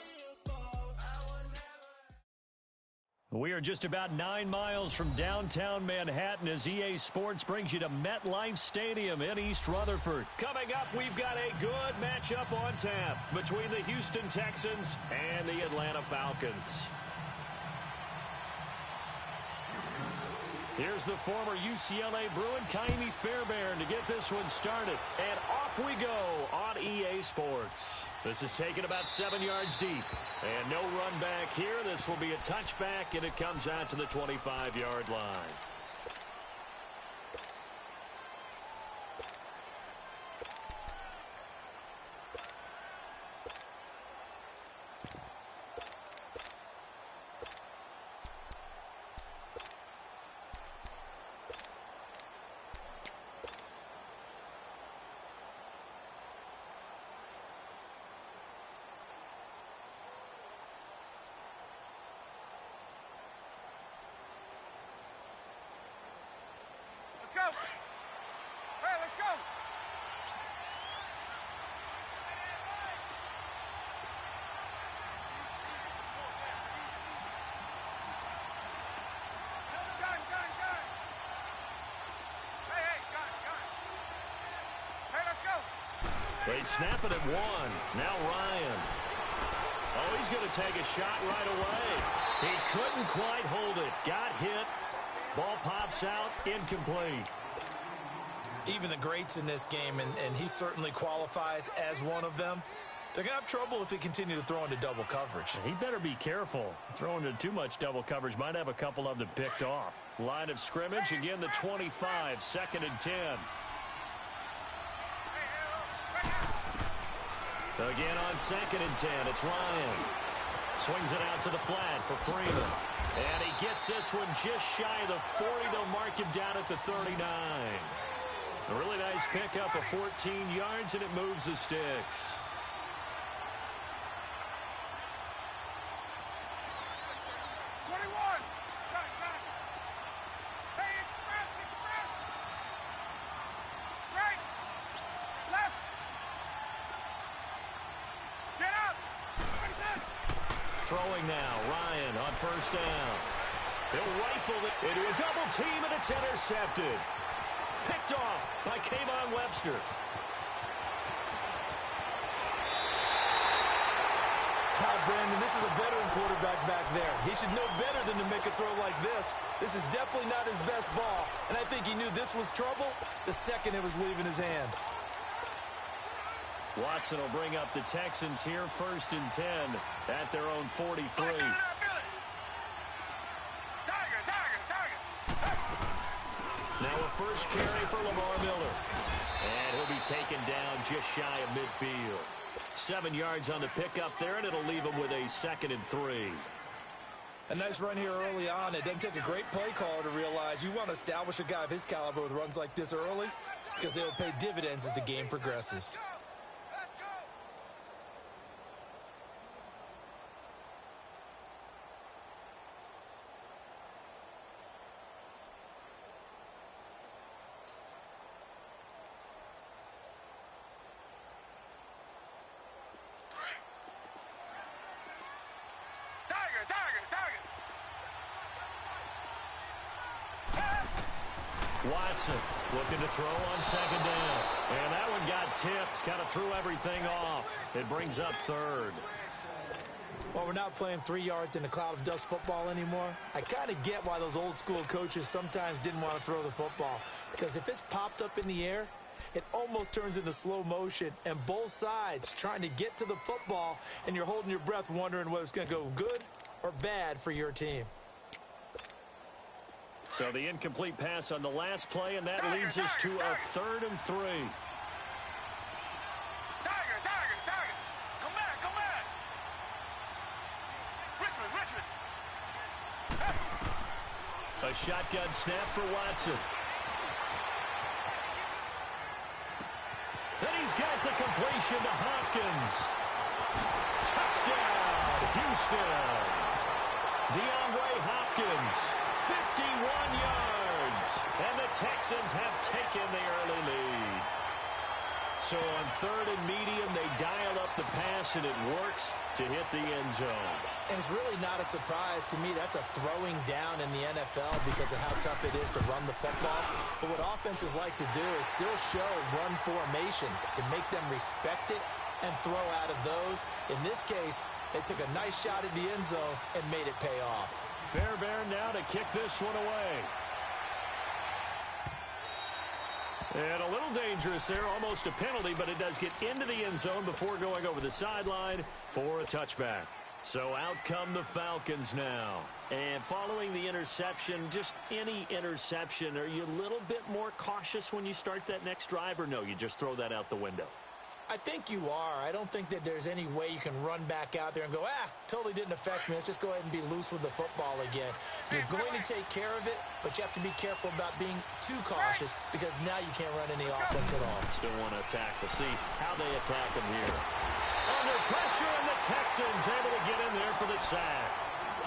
I will never. We are just about 9 miles from downtown Manhattan as EA Sports brings you to MetLife Stadium in East Rutherford. Coming up, we've got a good matchup on tap between the Houston Texans and the Atlanta Falcons. Here's the former UCLA Bruin, Kaimi Fairbairn, to get this one started. And off we go on EA Sports. This is taken about 7 yards deep. And no run back here. This will be a touchback, and it comes out to the 25-yard line. Let's go. Hey, let's go. Gun. Hey, gun. Hey, let's go. They snap it at one. Now Ryan. Oh, he's going to take a shot right away. He couldn't quite hold it. Got hit. Ball pops out, incomplete. Even the greats in this game, and he certainly qualifies as one of them, they're going to have trouble if they continue to throw into double coverage. He better be careful. Throwing into too much double coverage might have a couple of them picked off. Line of scrimmage, again the 25, 2nd and 10. Again on 2nd and 10, it's Ryan. Swings it out to the flat for Freeman. And he gets this one just shy of the 40. They'll mark him down at the 39. Nice pickup of 14 yards, and it moves the sticks. Throwing now, Ryan on first down. He'll rifle it into a double team, and it's intercepted. Picked off by Kayvon Webster. Brandon, this is a veteran quarterback back there. He should know better than to make a throw like this. This is definitely not his best ball, and I think he knew this was trouble the second it was leaving his hand. Watson will bring up the Texans here, 1st and 10 at their own 43. Now a first carry for Lamar Miller. And he'll be taken down just shy of midfield. 7 yards on the pickup there, and it'll leave him with a 2nd and 3. A nice run here early on. It doesn't take a great play caller to realize you want to establish a guy of his caliber with runs like this early because they'll pay dividends as the game progresses. Watson looking to throw on 2nd down. And that one got tipped. Kind of threw everything off. It brings up 3rd. Well, we're not playing 3 yards in a cloud of dust football anymore. I kind of get why those old school coaches sometimes didn't want to throw the football. Because if it's popped up in the air, it almost turns into slow motion. And both sides trying to get to the football, and you're holding your breath wondering whether it's going to go good or bad for your team. So the incomplete pass on the last play, and that leads us to a 3rd and 3. Come back. Richmond. A shotgun snap for Watson. And he's got the completion to Hopkins. Touchdown, Houston. DeAndre Hopkins, 51 yards. And the Texans have taken the early lead. So on 3rd and medium, they dial up the pass, and it works to hit the end zone. And it's really not a surprise to me. That's a throwing down in the NFL because of how tough it is to run the football. But what offenses like to do is still show run formations to make them respect it and throw out of those. In this case, they took a nice shot at the end zone and made it pay off. Fairbairn now to kick this one away. And a little dangerous there, almost a penalty, but it does get into the end zone before going over the sideline for a touchback. So out come the Falcons now. And following the interception, just any interception, are you a little bit more cautious when you start that next drive, or no, you just throw that out the window? I think you are. I don't think that there's any way you can run back out there and go, totally didn't affect me. Let's just go ahead and be loose with the football again. You're going to take care of it, but you have to be careful about being too cautious because now you can't run any offense at all. Still want to attack. We'll see how they attack them here. Under pressure, and the Texans able to get in there for the sack.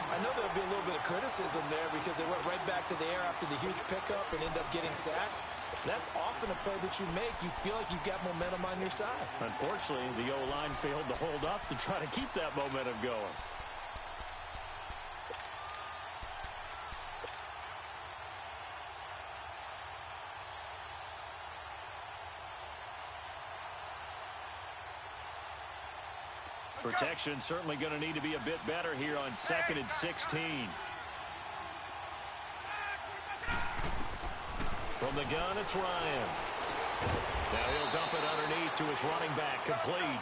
I know there'll be a little bit of criticism there because they went right back to the air after the huge pickup and ended up getting sacked. That's often a play that you make. You feel like you've got momentum on your side. Unfortunately, the O-line failed to hold up to try to keep that momentum going. Protection certainly going to need to be a bit better here on 2nd and 16. From the gun, it's Ryan. Now he'll dump it underneath to his running back, complete.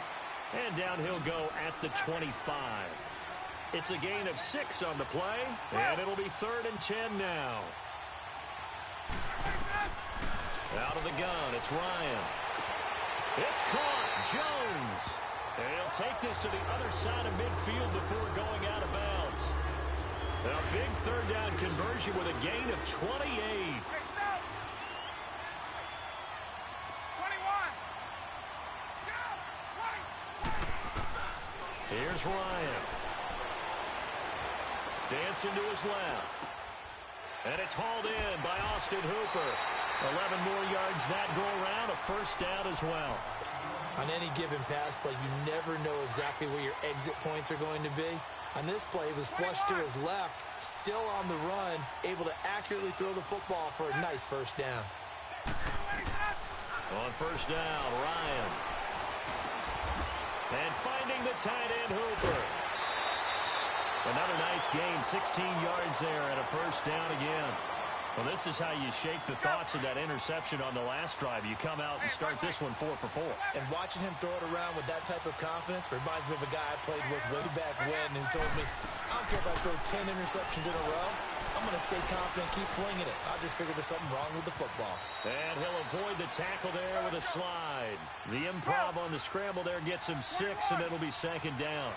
And down he'll go at the 25. It's a gain of 6 on the play, and it'll be 3rd and 10 now. Out of the gun, it's Ryan. It's caught, Jones. And he'll take this to the other side of midfield before going out of bounds. A big 3rd down conversion with a gain of 28. Here's Ryan. Dancing to his left. And it's hauled in by Austin Hooper. 11 more yards that go around, a first down as well. On any given pass play, you never know exactly where your exit points are going to be. On this play, it was flushed to his left, still on the run, able to accurately throw the football for a nice first down. On first down, Ryan. And finding the tight end, Hooper. Another nice gain, 16 yards there and a first down again. Well, this is how you shake the thoughts of that interception on the last drive. You come out and start this one 4 for 4. And watching him throw it around with that type of confidence reminds me of a guy I played with way back when who told me, I don't care if I throw 10 interceptions in a row. I'm going to stay confident, keep flinging it. I'll just figure there's something wrong with the football. And he'll avoid the tackle there with a slide. The improv on the scramble there gets him 6, and it'll be second down.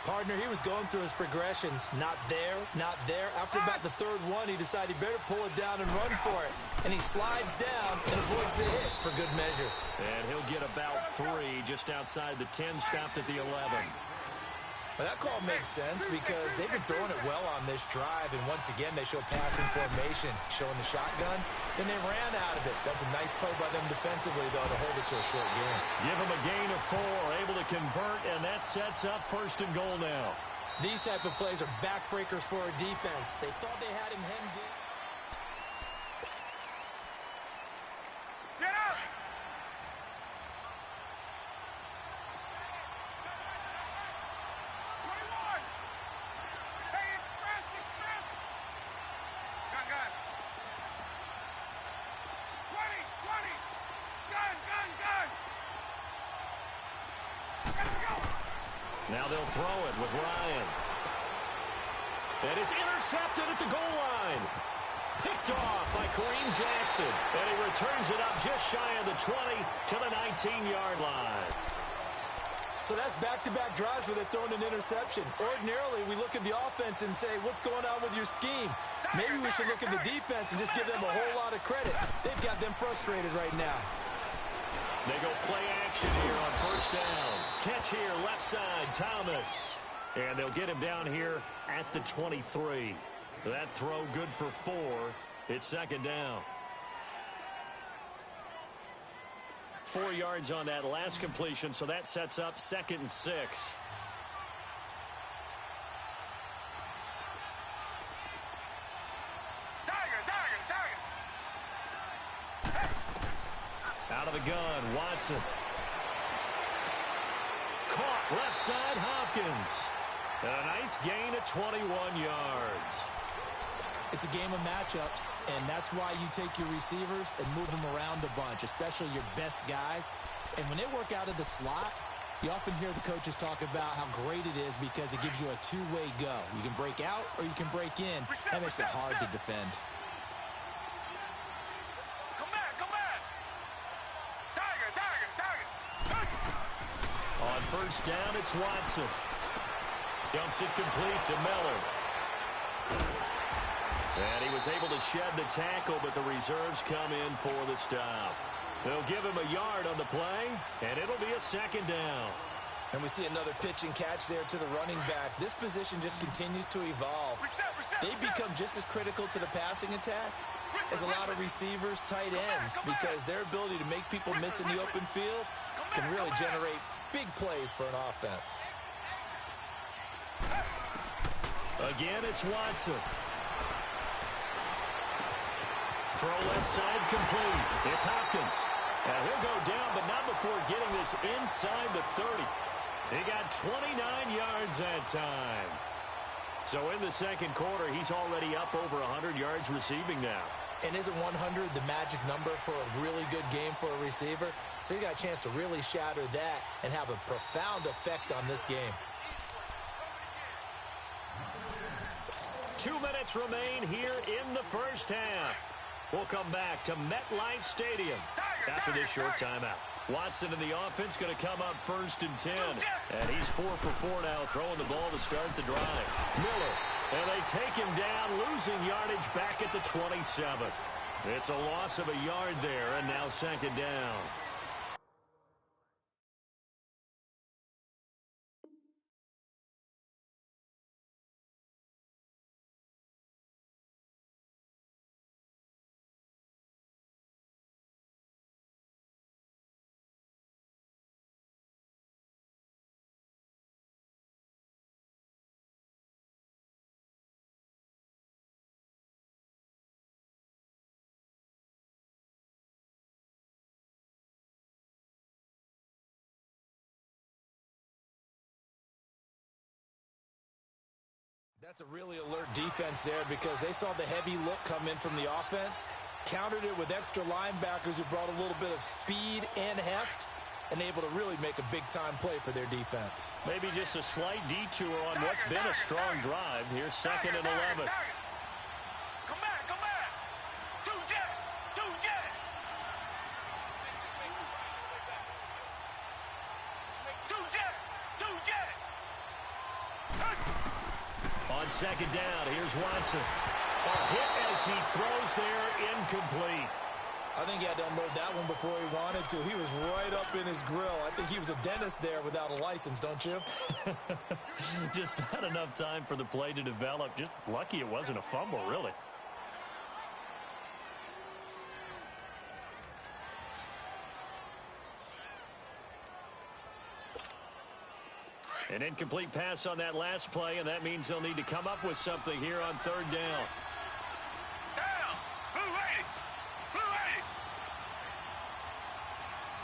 Partner, he was going through his progressions. Not there, not there. After about the third one, he decided he better pull it down and run for it. And he slides down and avoids the hit for good measure. And he'll get about 3 just outside the 10, stopped at the 11. Well, that call makes sense because they've been throwing it well on this drive, and once again they show passing formation, showing the shotgun. Then they ran out of it. That's a nice play by them defensively, though, to hold it to a short game. Give them a gain of 4, able to convert, and that sets up first and goal now. These type of plays are backbreakers for a defense. They thought they had him hemmed in. Get up! Now they'll throw it with Ryan. And it's intercepted at the goal line. Picked off by Kareem Jackson. And he returns it up just shy of the 20 to the 19-yard line. So that's back-to-back drives where they're throwing an interception. Ordinarily, we look at the offense and say, what's going on with your scheme? Maybe we should look at the defense and just give them a whole lot of credit. They've got them frustrated right now. They go play action here on first down. Catch here, left side, Thomas. And they'll get him down here at the 23. That throw good for 4. It's second down. 4 yards on that last completion, so that sets up 2nd and 6. Out of the gun, Watson. Caught left side, Hopkins. And a nice gain of 21 yards. It's a game of matchups, and that's why you take your receivers and move them around a bunch, especially your best guys. And when they work out of the slot, you often hear the coaches talk about how great it is because it gives you a two-way go. You can break out or you can break in. That makes it hard to defend. On first down, it's Watson. Dumps it complete to Miller. And he was able to shed the tackle, but the reserves come in for the stop. They'll give him a yard on the play, and it'll be a second down. And we see another pitch and catch there to the running back. This position just continues to evolve. They become just as critical to the passing attack as a lot of receivers, tight ends, because their ability to make people miss in the open field can really generate big plays for an offense. Again, it's Watson. Throw left side complete. It's Hopkins. Now he'll go down, but not before getting this inside the 30. He got 29 yards that time. So in the second quarter, he's already up over 100 yards receiving now. And isn't 100 the magic number for a really good game for a receiver? So he got a chance to really shatter that and have a profound effect on this game. 2 minutes remain here in the first half. We'll come back to MetLife Stadium after this short timeout. Watson in the offense going to come up first and 10. And he's 4 for 4 now, throwing the ball to start the drive. Miller, and they take him down, losing yardage back at the 27. It's a loss of a yard there, and now second down. That's a really alert defense there because they saw the heavy look come in from the offense, countered it with extra linebackers who brought a little bit of speed and heft, and able to really make a big-time play for their defense. Maybe just a slight detour on what's been a strong drive. Here's 2nd and 11. Come back, come back. Two jet. On 2nd down, here's Watson. A hit as he throws there, incomplete. I think he had to unload that one before he wanted to. He was right up in his grill. I think he was a dentist there without a license, don't you? Just not enough time for the play to develop. Just lucky it wasn't a fumble, really. An incomplete pass on that last play, and that means they'll need to come up with something here on 3rd down. Down. Blue ready.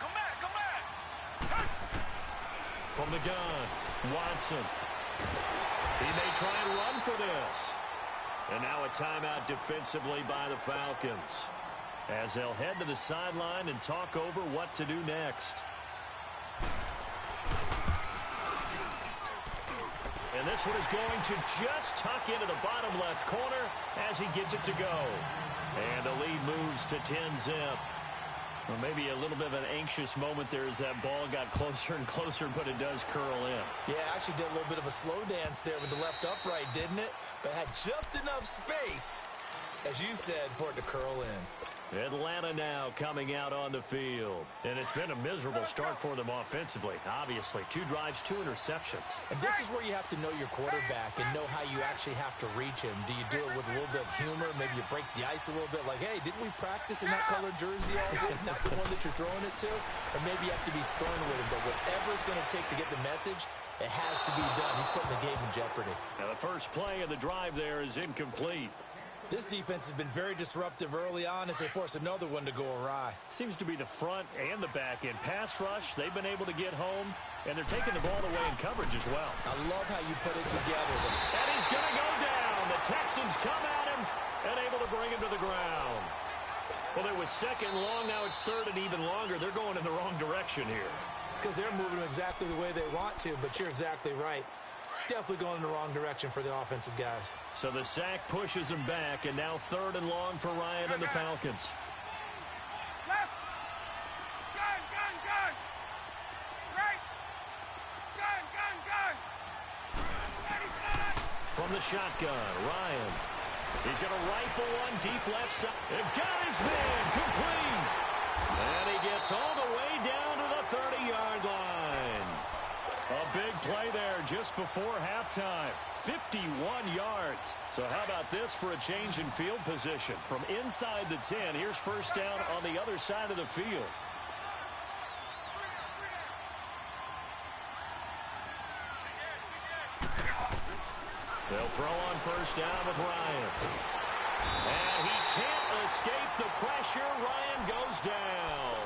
Come back. From the gun, Watson. He may try and run for this. And now a timeout defensively by the Falcons, as they'll head to the sideline and talk over what to do next. And this one is going to just tuck into the bottom left corner as he gets it to go. And the lead moves to 10-zip. Well, maybe a little bit of an anxious moment there as that ball got closer and closer, but it does curl in. Yeah, actually did a little bit of a slow dance there with the left upright, didn't it? But had just enough space, as you said, for it to curl in. Atlanta now coming out on the field. And it's been a miserable start for them offensively. Obviously, 2 drives, 2 interceptions. And this is where you have to know your quarterback and know how you actually have to reach him. Do you do it with a little bit of humor? Maybe you break the ice a little bit like, hey, didn't we practice in that colored jersey all week? Not the one that you're throwing it to? Or maybe you have to be stern with him. But whatever it's going to take to get the message, it has to be done. He's putting the game in jeopardy. Now the first play of the drive there is incomplete. This defense has been very disruptive early on as they force another one to go awry. Seems to be the front and the back end. Pass rush, they've been able to get home, and they're taking the ball away in coverage as well. I love how you put it together. And he's going to go down. The Texans come at him and able to bring him to the ground. Well, it was 2nd and long. Now it's 3rd and even longer. They're going in the wrong direction here. Because they're moving exactly the way they want to, but you're exactly right. Definitely going in the wrong direction for the offensive guys. So the sack pushes him back, and now 3rd and long for Ryan and the Falcons. Left. Gun. Right. Gun. Ready, gun. From the shotgun, Ryan. He's going to rifle one deep left side. And got his man complete. And he gets all the way down to the 30-yard line. A big play there just before halftime. 51 yards. So how about this for a change in field position? From inside the 10, here's 1st down on the other side of the field. They'll throw on 1st down with Ryan. And he can't escape the pressure. Ryan goes down.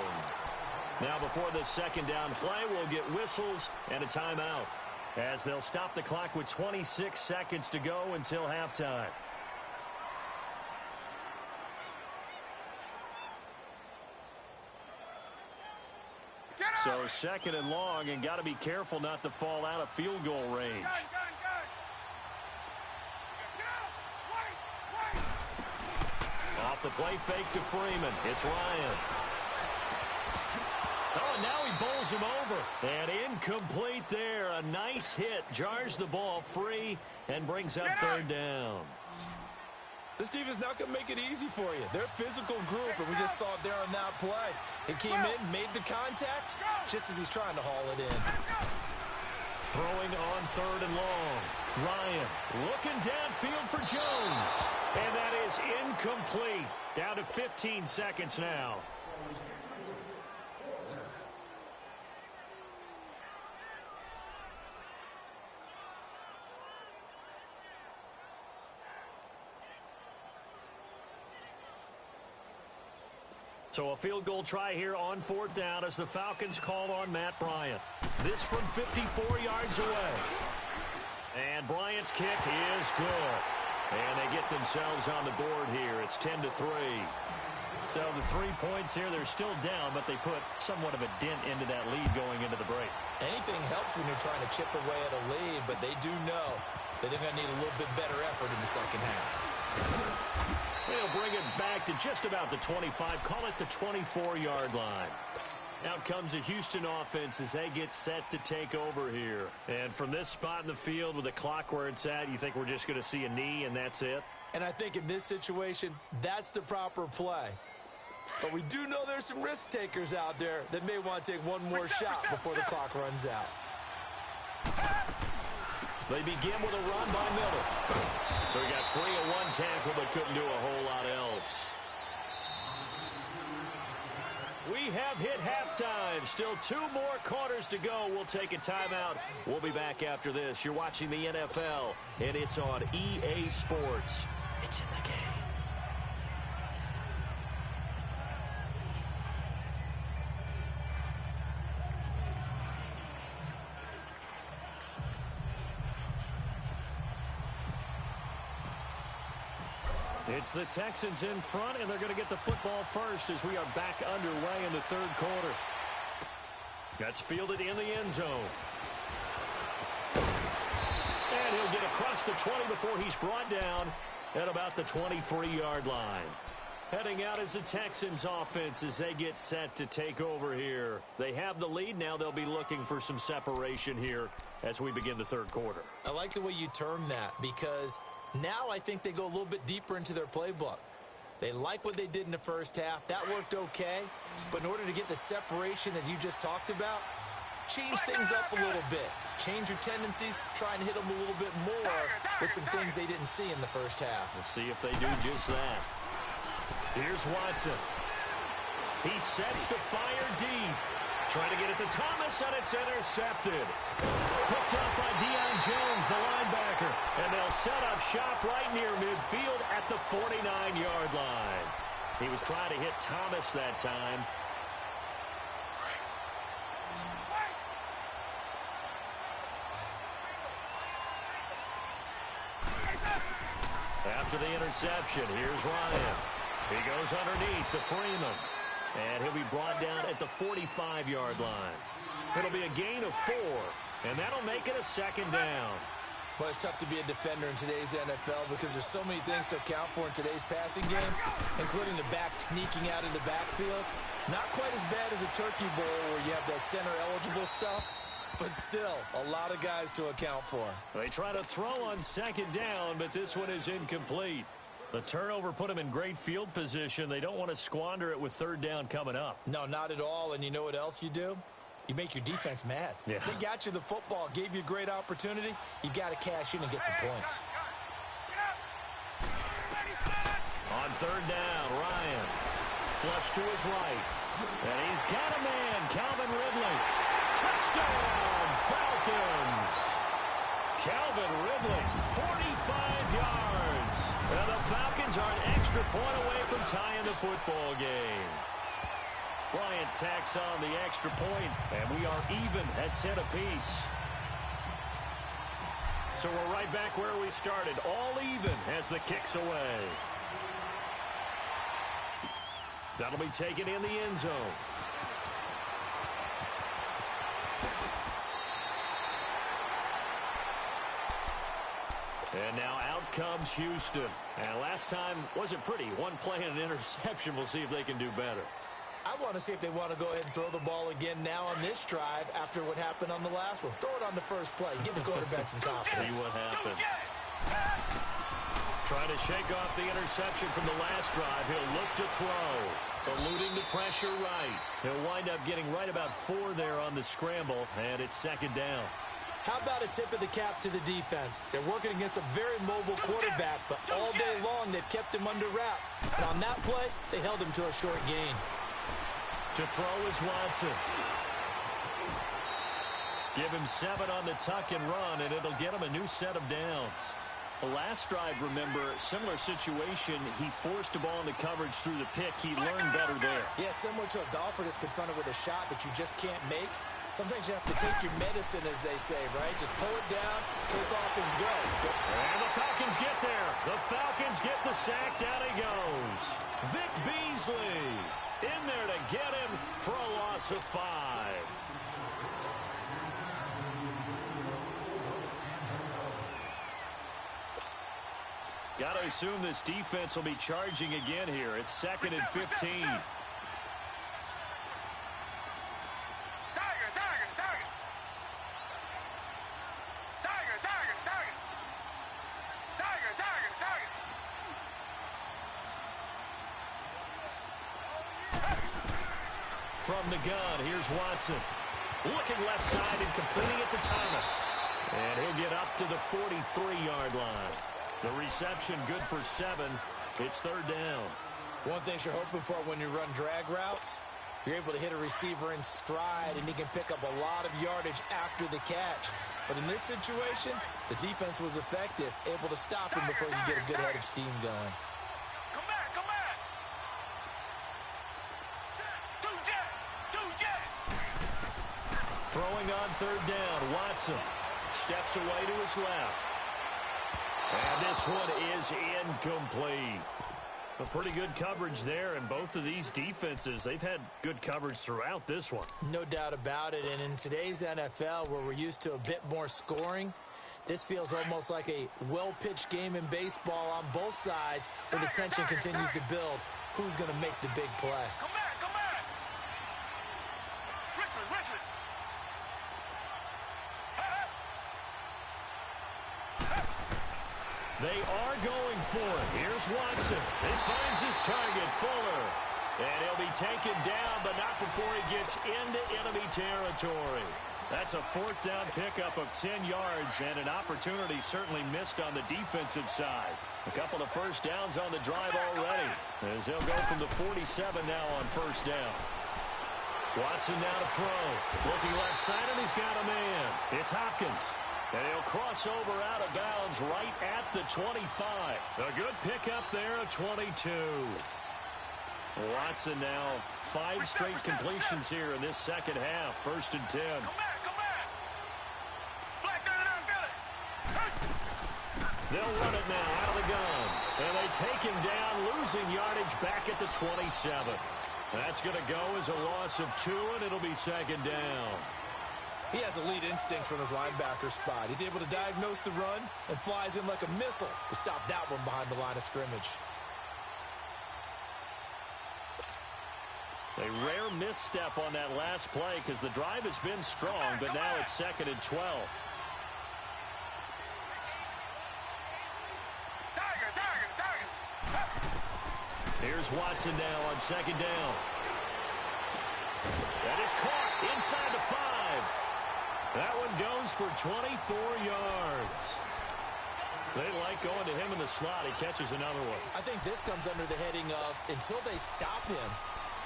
Now before the 2nd down play, we'll get whistles and a timeout, as they'll stop the clock with 26 seconds to go until halftime. So 2nd and long, and got to be careful not to fall out of field goal range. Gun. Wait. Off the play fake to Freeman. It's Ryan. Oh, and now he bowls him over. And incomplete there. A nice hit. Jars the ball free and brings up 3rd down. This defense not going to make it easy for you. They're a physical group, and we just saw it there on that play. He came in, made the contact, just as he's trying to haul it in. Throwing on 3rd and long. Ryan looking downfield for Jones. And that is incomplete. Down to 15 seconds now. So a field goal try here on 4th down as the Falcons call on Matt Bryant. This from 54 yards away. And Bryant's kick is good. And they get themselves on the board here. It's 10-3. So the 3 points here, they're still down, but they put somewhat of a dent into that lead going into the break. Anything helps when you're trying to chip away at a lead, but they do know that they're going to need a little bit better effort in the second half. They'll bring it back to just about the 25. Call it the 24-yard line. Out comes the Houston offense as they get set to take over here. And from this spot in the field with the clock where it's at, you think we're just going to see a knee and that's it? And I think in this situation, that's the proper play. But we do know there's some risk takers out there that may want to take one more shot before the clock runs out. They begin with a run by Miller. So he got free of one tackle but couldn't do a whole lot else. We have hit halftime. Still 2 more quarters to go. We'll take a timeout. We'll be back after this. You're watching the NFL, and it's on EA Sports. It's in the game. It's the Texans in front, and they're going to get the football first as we are back underway in the third quarter. That's fielded in the end zone. And he'll get across the 20 before he's brought down at about the 23-yard line. Heading out is the Texans offense as they get set to take over here. They have the lead. Now they'll be looking for some separation here as we begin the third quarter. I like the way you term that because now I think they go a little bit deeper into their playbook. They like what they did in the first half. That worked okay. But in order to get the separation that you just talked about, change things up a little bit. Change your tendencies. Try and hit them a little bit more with some things they didn't see in the first half. We'll see if they do just that. Here's Watson. He sets to fire deep. Trying to get it to Thomas, and it's intercepted. Picked up by Deion Jones, the linebacker. And they'll set up shop right near midfield at the 49-yard line. He was trying to hit Thomas that time. After the interception, here's Ryan. He goes underneath to Freeman. And he'll be brought down at the 45-yard line. It'll be a gain of 4, and that'll make it a second down. Well, it's tough to be a defender in today's NFL because there's so many things to account for in today's passing game, including the back sneaking out of the backfield. Not quite as bad as a turkey bowl where you have that center-eligible stuff, but still a lot of guys to account for. They try to throw on second down, but this one is incomplete. The turnover put them in great field position. They don't want to squander it with third down coming up. No, not at all. And you know what else you do? You make your defense mad. Yeah. They got you the football, gave you a great opportunity. You got to cash in and get some points. On third down, Ryan. Flush to his right. And he's got a man, Calvin Ridley. Touchdown, Falcons. Calvin Ridley, 45 yards. And the Falcons are an extra point away from tying the football game. Bryant tacks on the extra point, and we are even at 10 apiece. So we're right back where we started, all even as the kick's away. That'll be taken in the end zone. And now out comes Houston. And last time wasn't pretty. One play and an interception. We'll see if they can do better. I want to see if they want to go ahead and throw the ball again now on this drive after what happened on the last one. Throw it on the first play. Give the quarterback some confidence. See what happens. Trying to shake off the interception from the last drive. He'll look to throw. Eluding the pressure right. He'll wind up getting right about 4 there on the scramble. And it's second down. How about a tip of the cap to the defense? They're working against a very mobile quarterback, but all day long they've kept him under wraps. And on that play, they held him to a short gain. To throw is Watson. Give him 7 on the tuck and run, and it'll get him a new set of downs. The last drive, remember, similar situation. He forced the ball into coverage through the pick. He learned better there. Yeah, similar to a golfer that's confronted with a shot that you just can't make. Sometimes you have to take your medicine, as they say, right? Just pull it down, take off, and go. And the Falcons get there. The Falcons get the sack. Down he goes. Vic Beasley in there to get him for a loss of 5. Got to assume this defense will be charging again here. It's 2nd and 15. From the gun, here's Watson. Looking left side and completing it to Thomas. And he'll get up to the 43-yard line. The reception good for 7. It's 3rd down. One thing you're hoping for when you run drag routes, you're able to hit a receiver in stride, and he can pick up a lot of yardage after the catch. But in this situation, the defense was effective, able to stop him before he could get a good head of steam going. Come back, come back. Two jet. Throwing on 3rd down, Watson steps away to his left. And this one is incomplete. A pretty good coverage there, and both of these defenses, they've had good coverage throughout this one. No doubt about it, and in today's NFL, where we're used to a bit more scoring, this feels almost like a well-pitched game in baseball on both sides, where the tension continues to build. Who's going to make the big play? Come back, come back. Richmond. They are going for it. Here's Watson. He finds his target, Fuller. And he'll be taken down, but not before he gets into enemy territory. That's a 4th down pickup of 10 yards, and an opportunity certainly missed on the defensive side. A couple of 1st downs on the drive already, as they'll go from the 47 now on 1st down. Watson now to throw. Looking left side, and he's got a man. It's Hopkins. And he'll cross over out of bounds right at the 25. A good pickup there, a 22. Watson now 5 straight completions here in this 2nd half. 1st and 10. Come back. Black They'll run it now out of the gun. And they take him down, losing yardage back at the 27. That's going to go as a loss of 2, and it'll be 2nd down. He has elite instincts from his linebacker spot. He's able to diagnose the run and flies in like a missile to stop that one behind the line of scrimmage. A rare misstep on that last play because the drive has been strong, but now it's 2nd and 12. Here's Watson now on 2nd down. That is caught inside the 5. That one goes for 24 yards. They like going to him in the slot. He catches another one. I think this comes under the heading of, until they stop him,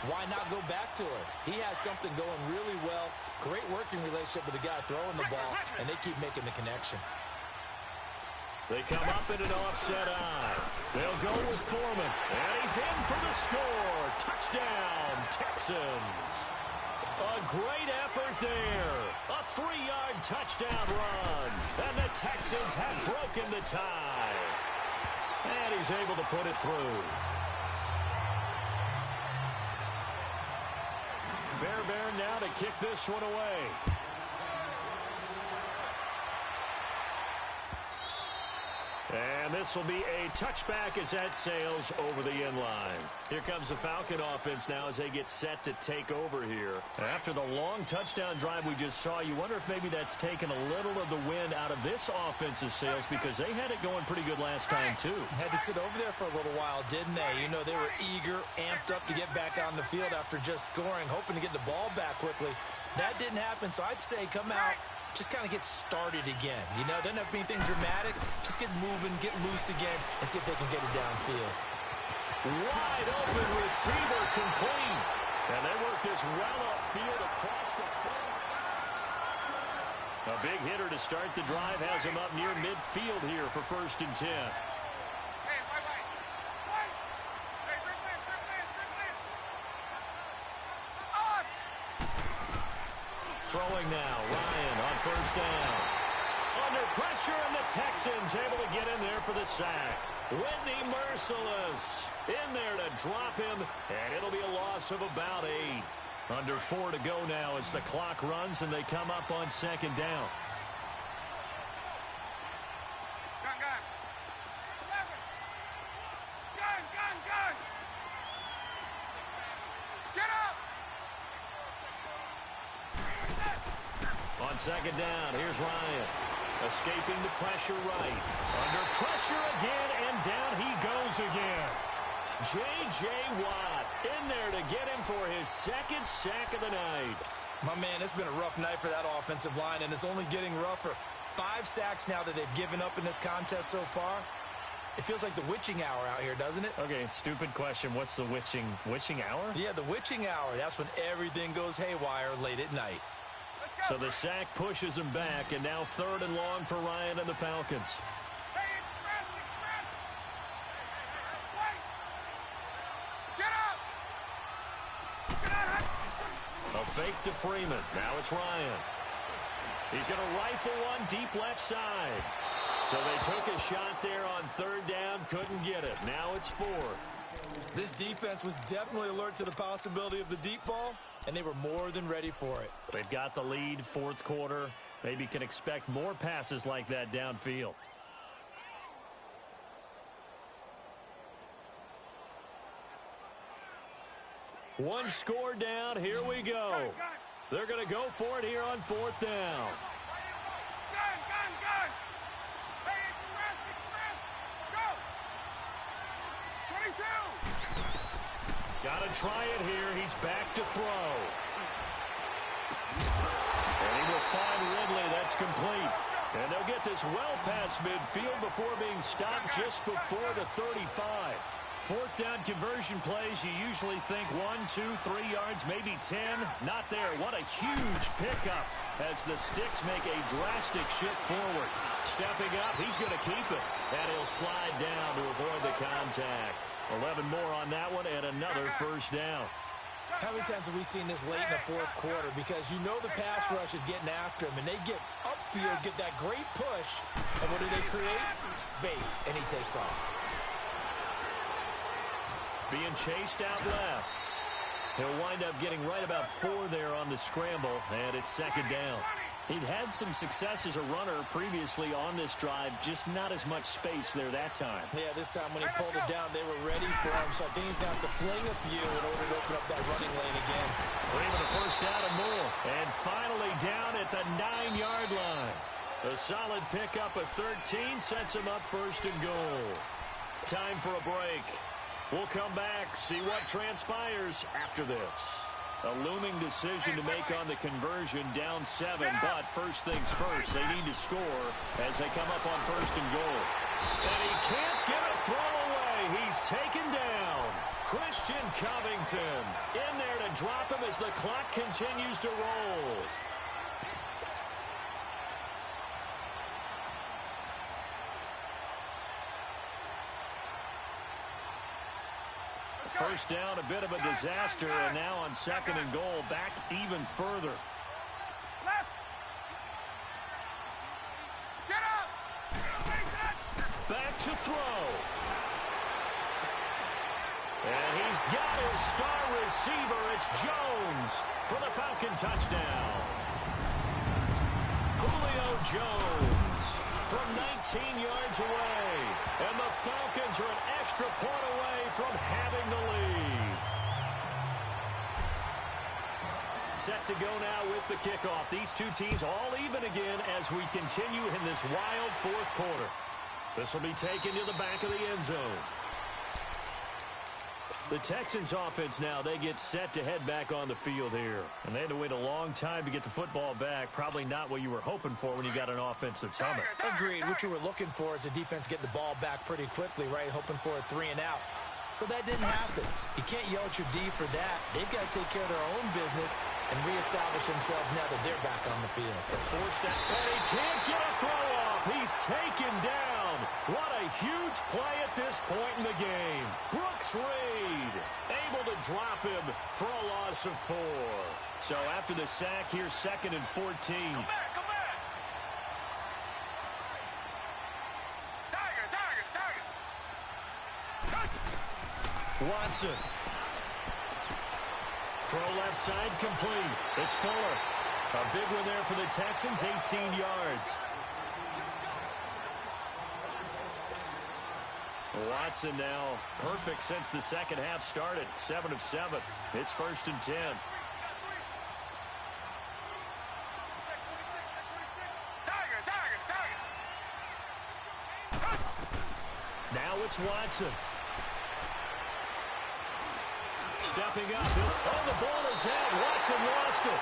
why not go back to it? He has something going really well. Great working relationship with the guy throwing the ball, and they keep making the connection. They come up in an offset eye. They'll go with Foreman. And he's in for the score. Touchdown, Texans. A great effort there. A 3-yard touchdown run. And the Texans have broken the tie. And he's able to put it through. Fairbairn now to kick this one away. And this will be a touchback as that sails over the end line. Here comes the Falcon offense now as they get set to take over here. After the long touchdown drive we just saw, you wonder if maybe that's taken a little of the wind out of this offense's sails because they had it going pretty good last time too. Had to sit over there for a little while, didn't they? You know, they were eager, amped up to get back on the field after just scoring, hoping to get the ball back quickly. That didn't happen, so I'd say come out, just kind of get started again. You know, doesn't have to be anything dramatic. Just get moving, get loose again, and see if they can get it downfield. Wide open receiver complete. And they work this well upfield across the field. A big hitter to start the drive has him up near midfield here for 1st and 10. Hey, wait. Hey, bring clear. On! Throwing now, Ryan on 1st down. Under pressure, and the Texans able to get in there for the sack. Whitney merciless in there to drop him, and it'll be a loss of about 8. Under 4 to go now as the clock runs, and they come up on 2nd down. Gun. 11. Gun. Get up! On 2nd down, here's Ryan. Escaping the pressure right. Under pressure again, and down he goes again. J.J. Watt in there to get him for his 2nd sack of the night. My man, it's been a rough night for that offensive line, and it's only getting rougher. 5 sacks now that they've given up in this contest so far. It feels like the witching hour out here, doesn't it? Okay, stupid question. What's the witching hour? Yeah, the witching hour. That's when everything goes haywire late at night. So the sack pushes him back, and now 3rd and long for Ryan and the Falcons. Hey, express! Wait! Get up! A fake to Freeman. Now it's Ryan. He's going to rifle one deep left side. So they took a shot there on 3rd down, couldn't get it. Now it's 4. This defense was definitely alert to the possibility of the deep ball, and they were more than ready for it. They've got the lead, 4th quarter. Maybe can expect more passes like that downfield. One score down. Here we go. They're going to go for it here on 4th down. Gun! Hey, express! Go! 22! Got to try it here. He's back to throw. And he will find Ridley. That's complete. And they'll get this well past midfield before being stopped just before the 35. 4th down conversion plays, you usually think 1, 2, 3 yards, maybe 10. Not there. What a huge pickup as the Sticks make a drastic shift forward. Stepping up, he's going to keep it. And he'll slide down to avoid the contact. 11 more on that one, and another 1st down. How many times have we seen this late in the 4th quarter? Because you know the pass rush is getting after him, and they get upfield, get that great push, and what do they create? Space, and he takes off. Being chased out left. He'll wind up getting right about 4 there on the scramble, and it's 2nd down. He'd had some success as a runner previously on this drive, just not as much space there that time. Yeah, this time when he pulled it down, they were ready for him, so I think he's going to have to fling a few in order to open up that running lane again. Bringing the 1st down and more. And finally down at the 9-yard line. A solid pickup of 13 sets him up 1st and goal. Time for a break. We'll come back, see what transpires after this. A looming decision to make on the conversion, down 7, but first things first, they need to score as they come up on 1st and goal. And he can't get a throw away. He's taken down. Christian Covington in there to drop him as the clock continues to roll. First down, a bit of a disaster, and now on 2nd and goal, back even further. Left! Get up! Back to throw. And he's got his star receiver. It's Jones for the Falcon touchdown. Julio Jones from 19 yards away. And the Falcons are an extra point away from having the lead. Set to go now with the kickoff. These two teams all even again as we continue in this wild 4th quarter. This will be taken to the back of the end zone. The Texans offense now, they get set to head back on the field here. And they had to wait a long time to get the football back. Probably not what you were hoping for when you got an offense that's humming. Agreed. What you were looking for is the defense get the ball back pretty quickly, right? Hoping for a 3 and out. So that didn't happen. You can't yell at your D for that. They've got to take care of their own business and reestablish themselves now that they're back on the field. Forced out, and he can't get a throw off. He's taken down. What a huge play at this point in the game. Brooks Reed able to drop him for a loss of 4. So after the sack, here's 2nd and 14. Come back, come back. Tiger. Watson. Throw left side complete. It's Fuller. A big one there for the Texans, 18 yards. Watson now perfect since the second half started. 7 of 7. It's 1st and 10. Now it's Watson. Stepping up. Oh, the ball is out. Watson lost it.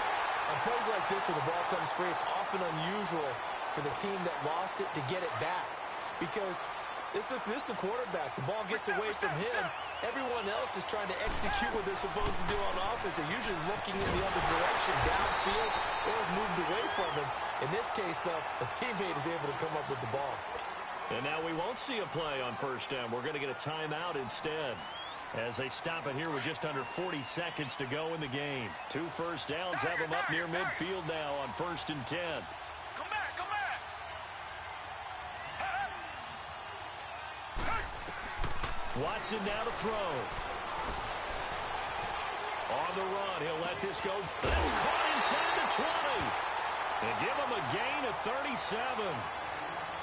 On plays like this, when the ball comes free, it's often unusual for the team that lost it to get it back. Because this is the quarterback. The ball gets away from him. Everyone else is trying to execute what they're supposed to do on offense. They're usually looking in the other direction, downfield, or moved away from him. In this case, though, a teammate is able to come up with the ball. And now we won't see a play on 1st down. We're going to get a timeout instead, as they stop it here with just under 40 seconds to go in the game. 2 first downs have them up near midfield now on 1st and 10. Come back, come back. Watson now to throw. On the run, he'll let this go. That's caught inside the 20. And give him a gain of 37.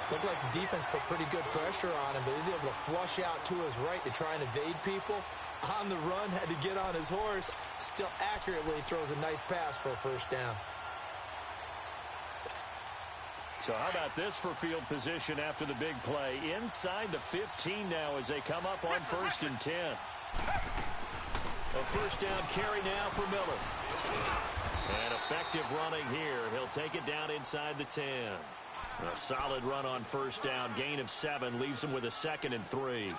Looked like the defense put pretty good pressure on him, but he's able to flush out to his right to try and evade people. On the run, had to get on his horse. Still accurately throws a nice pass for a 1st down. So how about this for field position after the big play? Inside the 15 now as they come up on 1st and 10. A 1st down carry now for Miller. And effective running here. He'll take it down inside the 10. A solid run on 1st down. Gain of 7 leaves him with a 2nd and 3.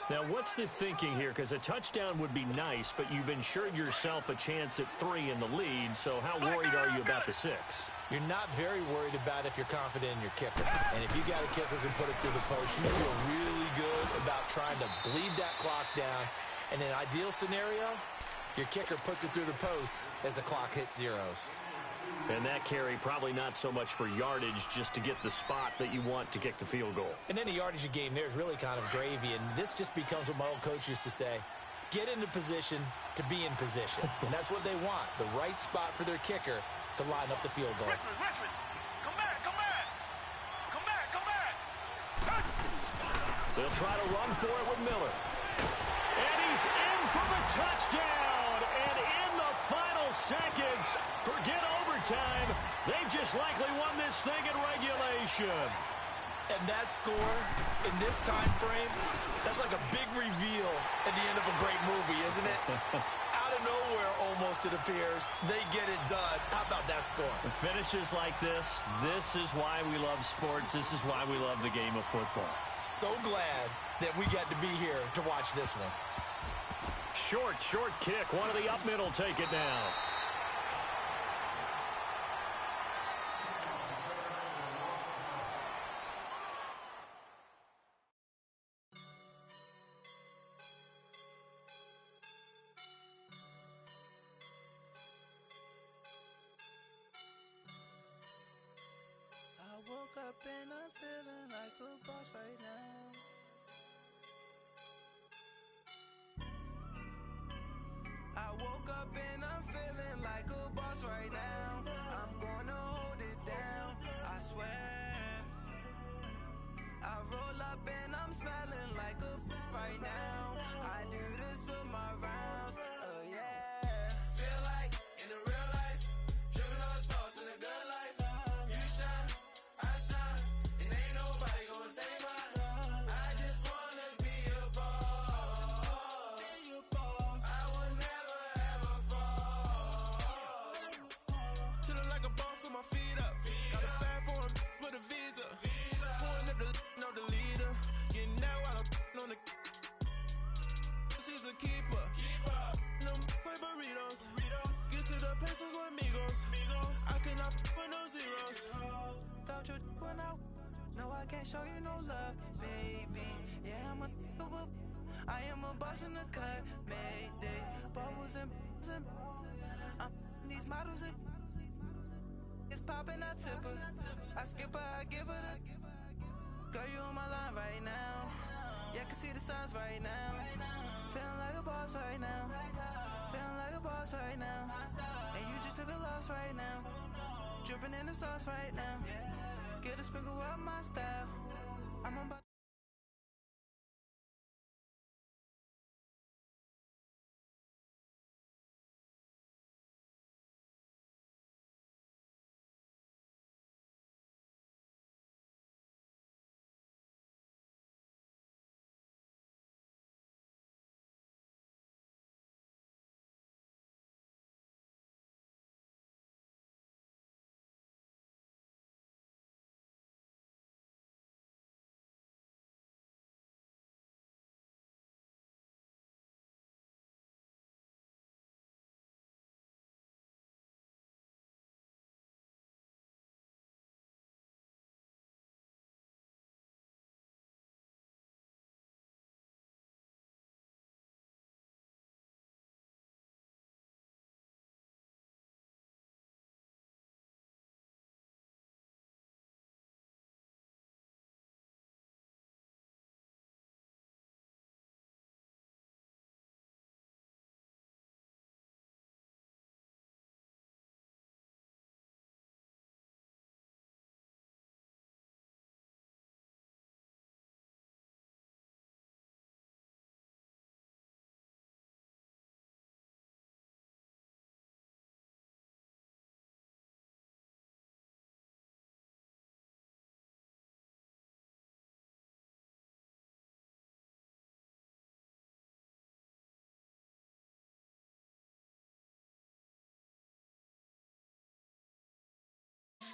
Now, what's the thinking here? Because a touchdown would be nice, but you've ensured yourself a chance at 3 in the lead. So how worried are you about the 6? You're not very worried about if you're confident in your kicker. And if you got a kicker who can put it through the post, you feel really good about trying to bleed that clock down. In an ideal scenario, your kicker puts it through the post as the clock hits zeros. And that carry probably not so much for yardage, just to get the spot that you want to kick the field goal. And any yardage game there is really kind of gravy, and this just becomes what my old coach used to say, get into position to be in position. And that's what they want, the right spot for their kicker to line up the field goal. Richmond, come back, come back. Come back, come back. They'll try to run for it with Miller. And he's in for the touchdown. And in the final seconds, forget overtime. They've just likely won this thing in regulation. And that score in this time frame, that's like a big reveal at the end of a great movie, isn't it? Out of nowhere, almost, it appears, they get it done. How about that score? Finishes like this is why we love sports. This is why we love the game of football. So glad that we got to be here to watch this one. Short kick. One of the up middle take it now. I woke up and I'm feeling like a boss right now. I woke up and I'm feeling like a boss right now. I'm gonna hold it down, I swear. I roll up and I'm smelling like a right now. I do this for my rounds, yeah. Feel like in the real life, dripping on sauce in a good life. You shine, I shine, and ain't nobody gonna take mine. I just wanna be a boss. I will never ever fall. Chillin' like a boss with my feet up. Got a bag for him with a visa. Pouring up the know the leader. Getting that while I'm on the. She's a keeper. No quick burritos. Get Switch to the pesos or amigos. I cannot for no zeros. Don't you run out? No, I can't show you no love, baby. Yeah, I am a boss in the cut, mayday. Bubbles and these models and it's popping, I tip her. I skip her, I give her the. Girl, you on my line right now. Yeah, I can see the signs right now. Feeling like a boss right now. Feeling like a boss right now. And you just took a loss right now. Dripping in the sauce right now. Get a sprinkle up my style. I'm about.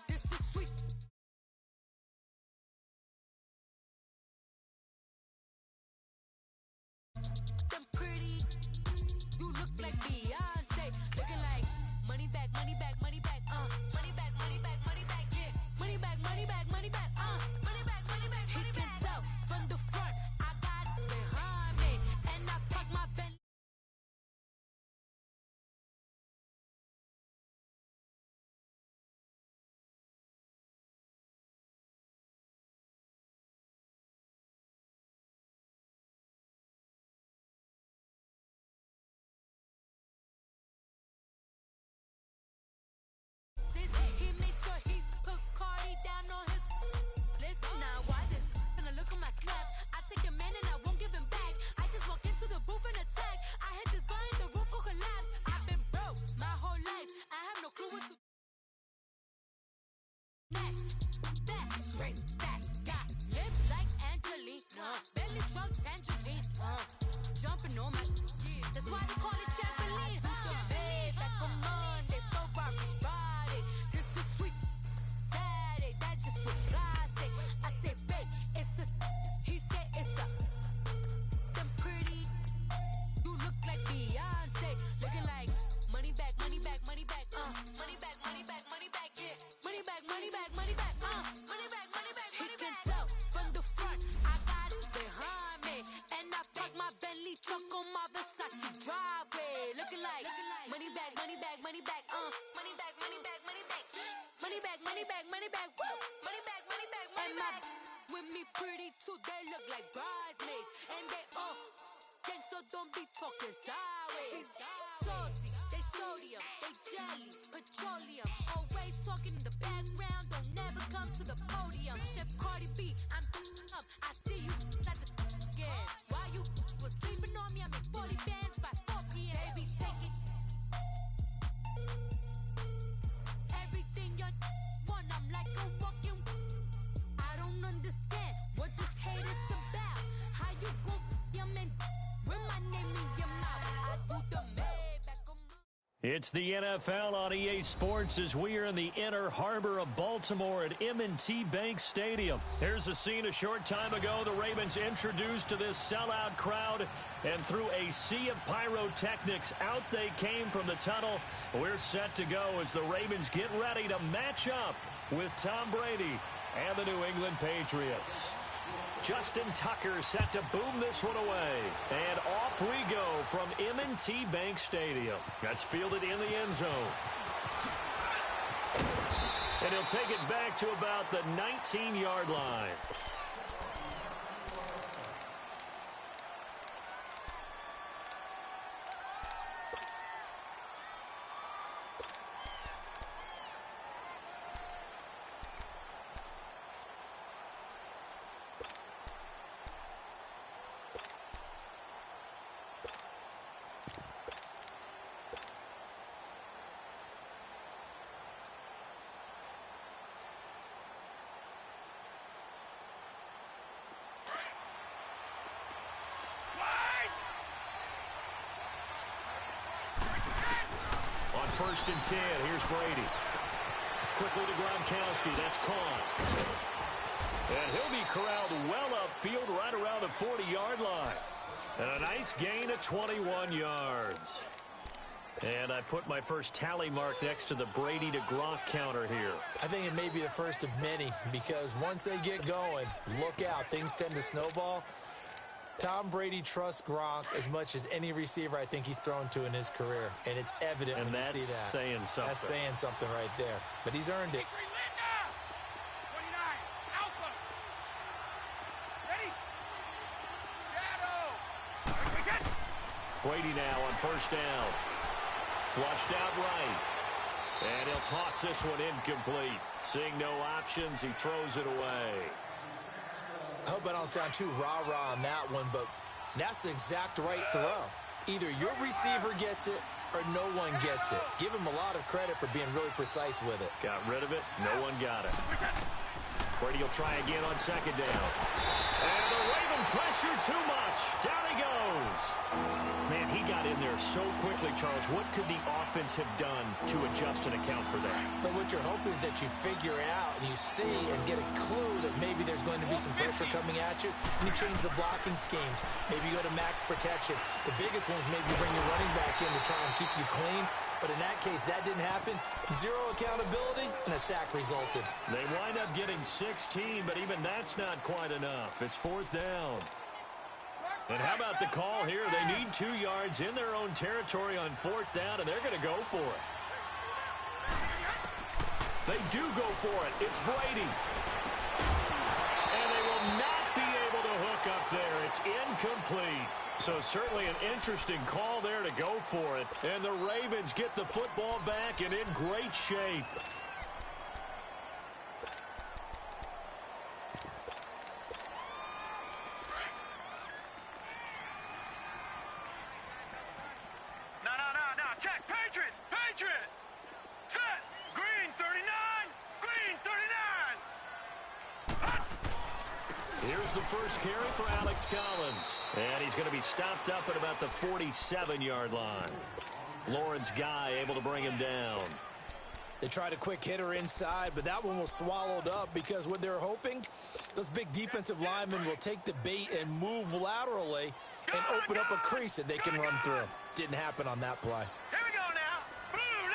This is sweet. Them pretty. You look like Beyonce. Looking like money back, money back, money back, money back, money back, money back, yeah. Money back, money back, money back, money back, money back, money back. He can tell from the front. I got it behind me. And I pack my Bentley. He makes sure he put Cardi down on his list. Now why this? Gonna look at my snap. I take a man and I won't give him back. I just walk into the booth and attack. I hit this guy in the roof will collapse. I've been broke my whole life. I have no clue what to next. Back, straight back. Got lips like Angelina. Belly truck tangerine. Jumping on my that's why they call it trampoline. Back on Monday, for everybody. This is sweet Saturday, that's just for plastic. I say, babe, it's a. He said it's a. Them pretty. You look like Beyonce. Looking like money back, money back, money back, money back, money back, money back, yeah. Money back, money back, money back, money back, money back, money back. He can tell from the front. I got it behind me, and I park my Bentley truck on my Versace driveway. Looking like money back, money back, money back, money back, money back, money back, money back, money back, money back, woo, money back, money back, money back. With me pretty too, they look like bridesmaids, and they all gang, so don't be talking sideways. Salty, they sodium, they jelly, petroleum. Always talking in the background, don't never come to the podium. Chef Cardi B, I'm up. I see you at the again. While you was sleeping on me, I make 40 bands by 4 p.m. Baby, take it. Everything you want, I'm like a walking. I don't understand what this hate is about. How you go, your man, with my name in your mouth. I do the Maybach on my It's the NFL on EA Sports as we are in the inner harbor of Baltimore at M&T Bank Stadium. Here's a scene a short time ago. The Ravens introduced to this sellout crowd, and through a sea of pyrotechnics, out they came from the tunnel. We're set to go as the Ravens get ready to match up with Tom Brady and the New England Patriots. Justin Tucker set to boom this one away. And off we go from M&T Bank Stadium. That's fielded in the end zone. And he'll take it back to about the 19-yard line. First and 10. Here's Brady. Quickly to Gronkowski. That's caught. And he'll be corralled well upfield right around the 40-yard line. And a nice gain of 21 yards. And I put my first tally mark next to the Brady to Gronk counter here. I think it may be the first of many because once they get going, look out. Things tend to snowball. Tom Brady trusts Gronk as much as any receiver I think he's thrown to in his career. And it's evident when you see that. And that's saying something. That's saying something right there. But he's earned it. 29, Alpha. Ready? Shadow. Brady now on first down. Flushed out right. And he'll toss this one incomplete. Seeing no options, he throws it away. I hope I don't sound too rah-rah on that one, but that's the exact right throw. Either your receiver gets it or no one gets it. Give him a lot of credit for being really precise with it. Got rid of it. No one got it. Brady will try again on second down. And the Raven pressure too much. Down he goes. Man, he got in there so quickly, Charles. What could the offense have done to adjust and account for that? But what you're hoping is that you figure out and you see and get a clue that maybe there's going to be some pressure coming at you, and you change the blocking schemes. Maybe you go to max protection. The biggest ones maybe bring your running back in to try and keep you clean. But in that case, that didn't happen. Zero accountability, and a sack resulted. They wind up getting 16, but even that's not quite enough. It's fourth down. And how about the call here? They need 2 yards in their own territory on fourth down, and they're going to go for it. They do go for it. It's Brady. And they will not be able to hook up there. It's incomplete. So certainly an interesting call there to go for it. And the Ravens get the football back and in great shape. No. Check. Patriot. Set. Green 39. Here's the first carry for Alex Collins. And he's going to be stopped up at about the 47-yard line. Lawrence Guy able to bring him down. They tried a quick hitter inside, but that one was swallowed up because what they're hoping, those big defensive linemen will take the bait and move laterally and open up a crease that they can run through. Didn't happen on that play. Here we go now. Blue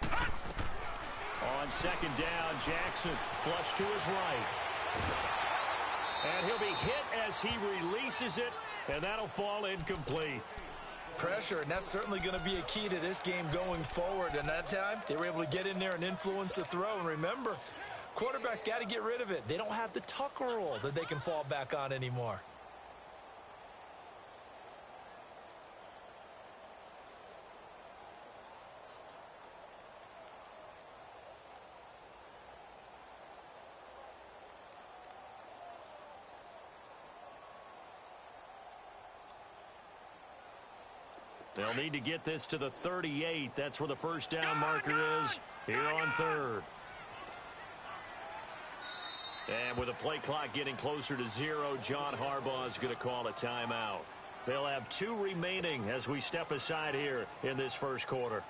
90. On second down, Jackson flush to his right. And he'll be hit as he releases it, and that'll fall incomplete. Pressure, and that's certainly going to be a key to this game going forward. And that time, they were able to get in there and influence the throw. And remember, quarterbacks got to get rid of it. They don't have the Tucker rule that they can fall back on anymore. They'll need to get this to the 38. That's where the first down marker is here on third. And with the play clock getting closer to 0, John Harbaugh is going to call a timeout. They'll have 2 remaining as we step aside here in this first quarter.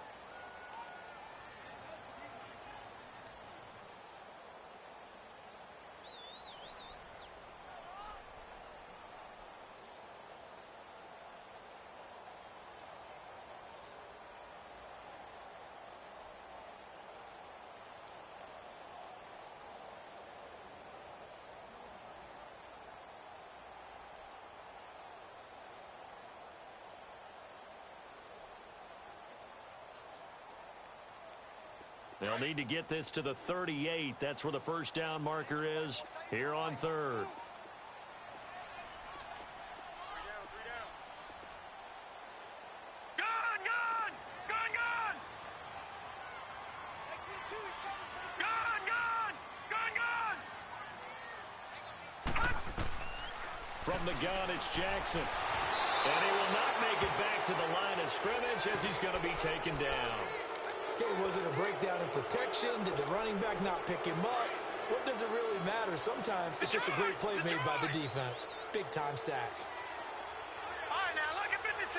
They'll need to get this to the 38. That's where the first down marker is here on third. From the gun, it's Jackson. And he will not make it back to the line of scrimmage as he's going to be taken down. Okay, was it a breakdown in protection? Did the running back not pick him up? What does it really matter? Sometimes it's just a great play made by the defense. Big-time sack. All right, now look at 56.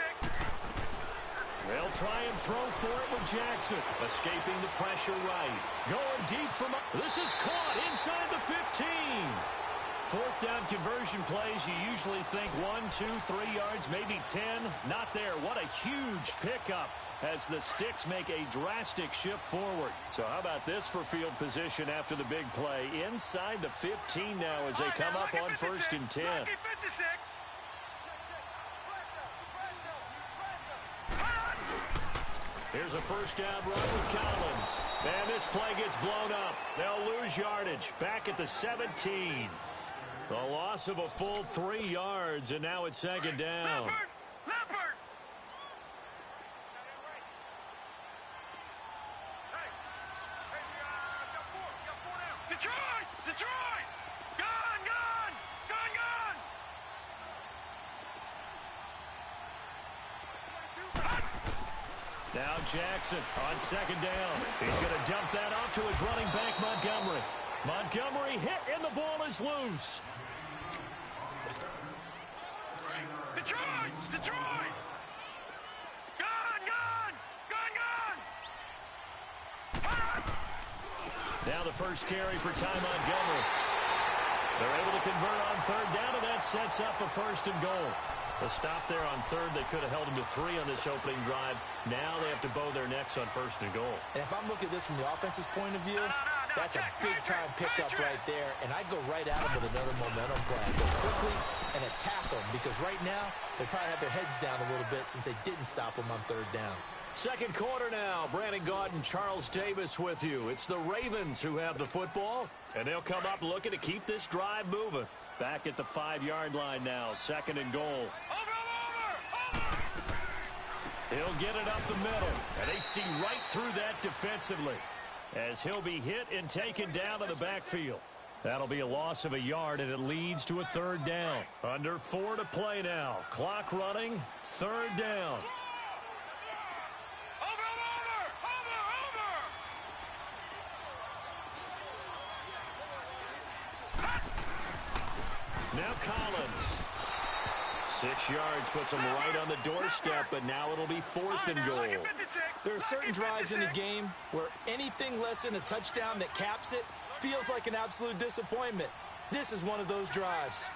They'll try and throw for it with Jackson. Escaping the pressure right. Going deep from... This is caught inside the 15. Fourth down conversion plays, you usually think 1, 2, 3 yards, maybe 10. Not there. What a huge pickup as the Sticks make a drastic shift forward. So how about this for field position after the big play? Inside the 15 now as they come up on 1st and 10. Here's a first down run with Collins. And this play gets blown up. They'll lose yardage. Back at the 17. The loss of a full 3 yards, and now it's 2nd down. Leopard! Detroit! Detroit! Gone! Gone! Gone! Gone! Now Jackson on 2nd down. He's going to dump that off to his running back, Montgomery. Montgomery hit, and the ball is loose. Detroit! Detroit! Gone! Gone! Gone! Gone! Now the first carry for Ty Montgomery. They're able to convert on 3rd down, and that sets up a 1st and goal. A stop there on 3rd. They could have held him to 3 on this opening drive. Now they have to bow their necks on 1st and goal. And if I'm looking at this from the offense's point of view, that's a big-time pickup right there. And I go right at him with another momentum play. I go quickly and attack them because right now they probably have their heads down a little bit since they didn't stop them on 3rd down. Second quarter now. Brandon Gaudin, Charles Davis with you. It's the Ravens who have the football, and they'll come up looking to keep this drive moving. Back at the 5-yard line now. 2nd and goal. He'll get it up the middle, and they see right through that defensively as he'll be hit and taken down to the backfield. That'll be a loss of a yard, and it leads to a 3rd down. Under 4 to play now. Clock running. 3rd down. Now Collins. 6 yards puts him right on the doorstep, but now it'll be 4th and goal. There are certain drives in the game where anything less than a touchdown that caps it feels like an absolute disappointment. This is one of those drives.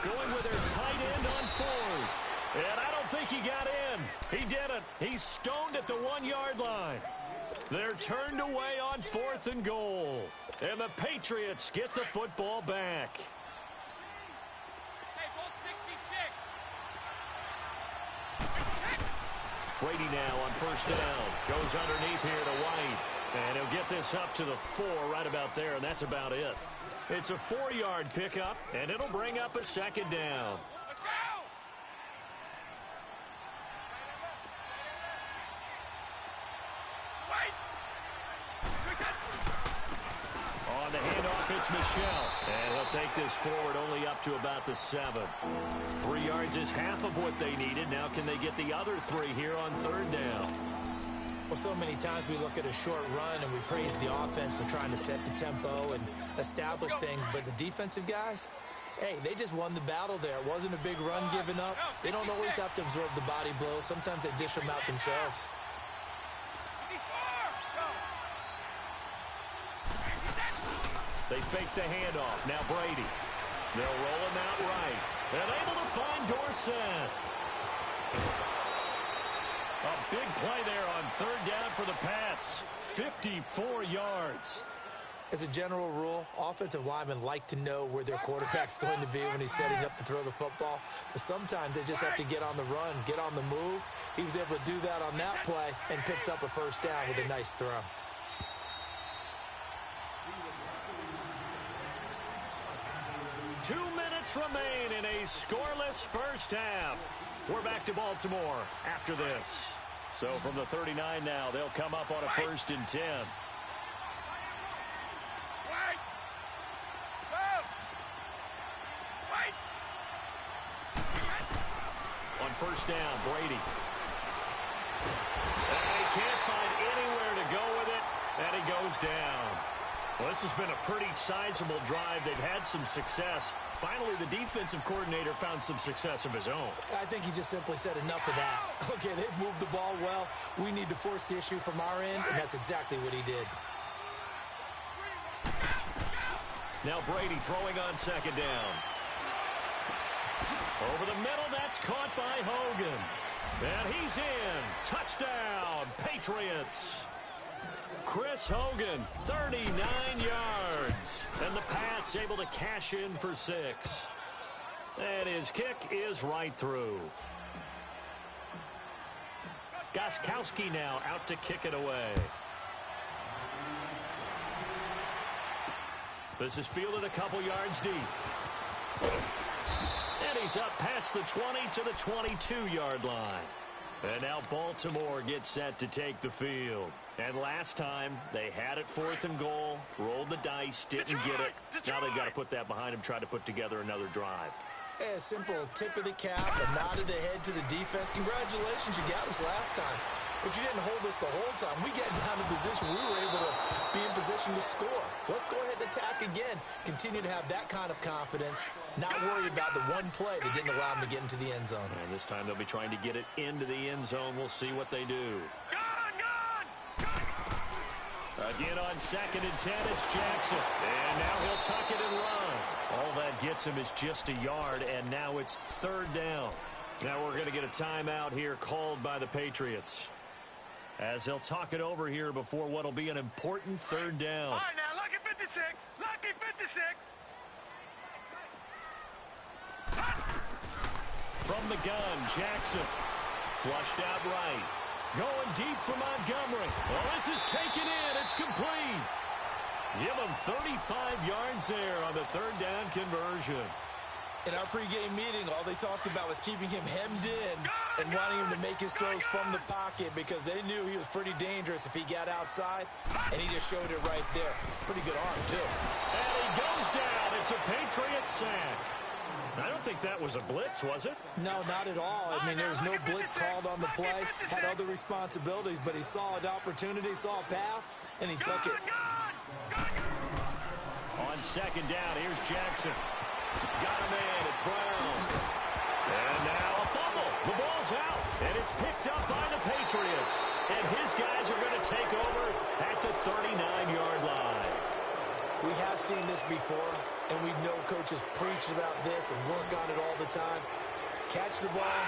Going with their tight end on 4th. And I don't think he got in. He didn't. He's stoned at the 1-yard line. They're turned away on 4th and goal. And the Patriots get the football back. Brady now on 1st down. Goes underneath here to White. And he'll get this up to the 4 right about there, and that's about it. It's a 4-yard pickup, and it'll bring up a 2nd down. On the handoff, it's It's Michel. And he'll take this forward only up to about the 7. 3 yards is half of what they needed. Now can they get the other 3 here on 3rd down? Well, so many times we look at a short run and we praise the offense for trying to set the tempo and establish things. But the defensive guys, hey, they just won the battle there. It wasn't a big run given up. They don't always have to absorb the body blows. Sometimes they dish them out themselves. They fake the handoff. Now Brady. They'll roll him out right. And able to find Dorsett. A big play there on 3rd down for the Pats. 54 yards. As a general rule, offensive linemen like to know where their quarterback's going to be when he's setting up to throw the football. But sometimes they just have to get on the run, get on the move. He was able to do that on that play and picks up a 1st down with a nice throw. Two minutes remain in a scoreless 1st half. We're back to Baltimore after this. So from the 39 now, they'll come up on a 1st and 10. On 1st down, Brady. And he can't find anywhere to go with it, and he goes down. Well, this has been a pretty sizable drive. They've had some success. Finally, the defensive coordinator found some success of his own. I think he just simply said enough of that. Okay, they've moved the ball well. We need to force the issue from our end, and that's exactly what he did. Now Brady throwing on 2nd down. Over the middle, that's caught by Hogan. And he's in. Touchdown, Patriots. Chris Hogan, 39 yards. And the Pats able to cash in for 6. And his kick is right through. Gostkowski now out to kick it away. This is fielded a couple yards deep. And he's up past the 20 to the 22-yard line. And now Baltimore gets set to take the field. And last time, they had it 4th and goal, rolled the dice, didn't get it. Now they've got to put that behind them, try to put together another drive. A simple tip of the cap, a nod of the head to the defense. Congratulations, you got us last time. But you didn't hold us the whole time. We got down to position. We were able to be in position to score. Let's go ahead and attack again. Continue to have that kind of confidence. Not worry about the one play that didn't allow them to get into the end zone. And this time they'll be trying to get it into the end zone. We'll see what they do. Again on 2nd and 10, it's Jackson. And now he'll tuck it and run. All that gets him is just a yard, and now it's 3rd down. Now we're going to get a timeout here called by the Patriots, as they'll talk it over here before what'll be an important 3rd down. All right, now, lucky 56. Lucky 56. From the gun, Jackson. Flushed out right. Going deep for Montgomery. Well, this is taken in. It's complete. Give him 35 yards there on the 3rd down conversion. In our pregame meeting, all they talked about was keeping him hemmed in and wanting him to make his throws from the pocket because they knew he was pretty dangerous if he got outside, and he just showed it right there. Pretty good arm, too. And he goes down. It's a Patriot sack. I don't think that was a blitz, was it? No, not at all. I mean, there was no blitz called on the play. Had other responsibilities, but he saw an opportunity, saw a path, and he took it. On 2nd down, here's Jackson. Got him in. It's Brown. And now a fumble. The ball's out, and it's picked up by the Patriots. And his guys are going to take over at the 39-yard line. We have seen this before, and we know coaches preach about this and work on it all the time. Catch the ball.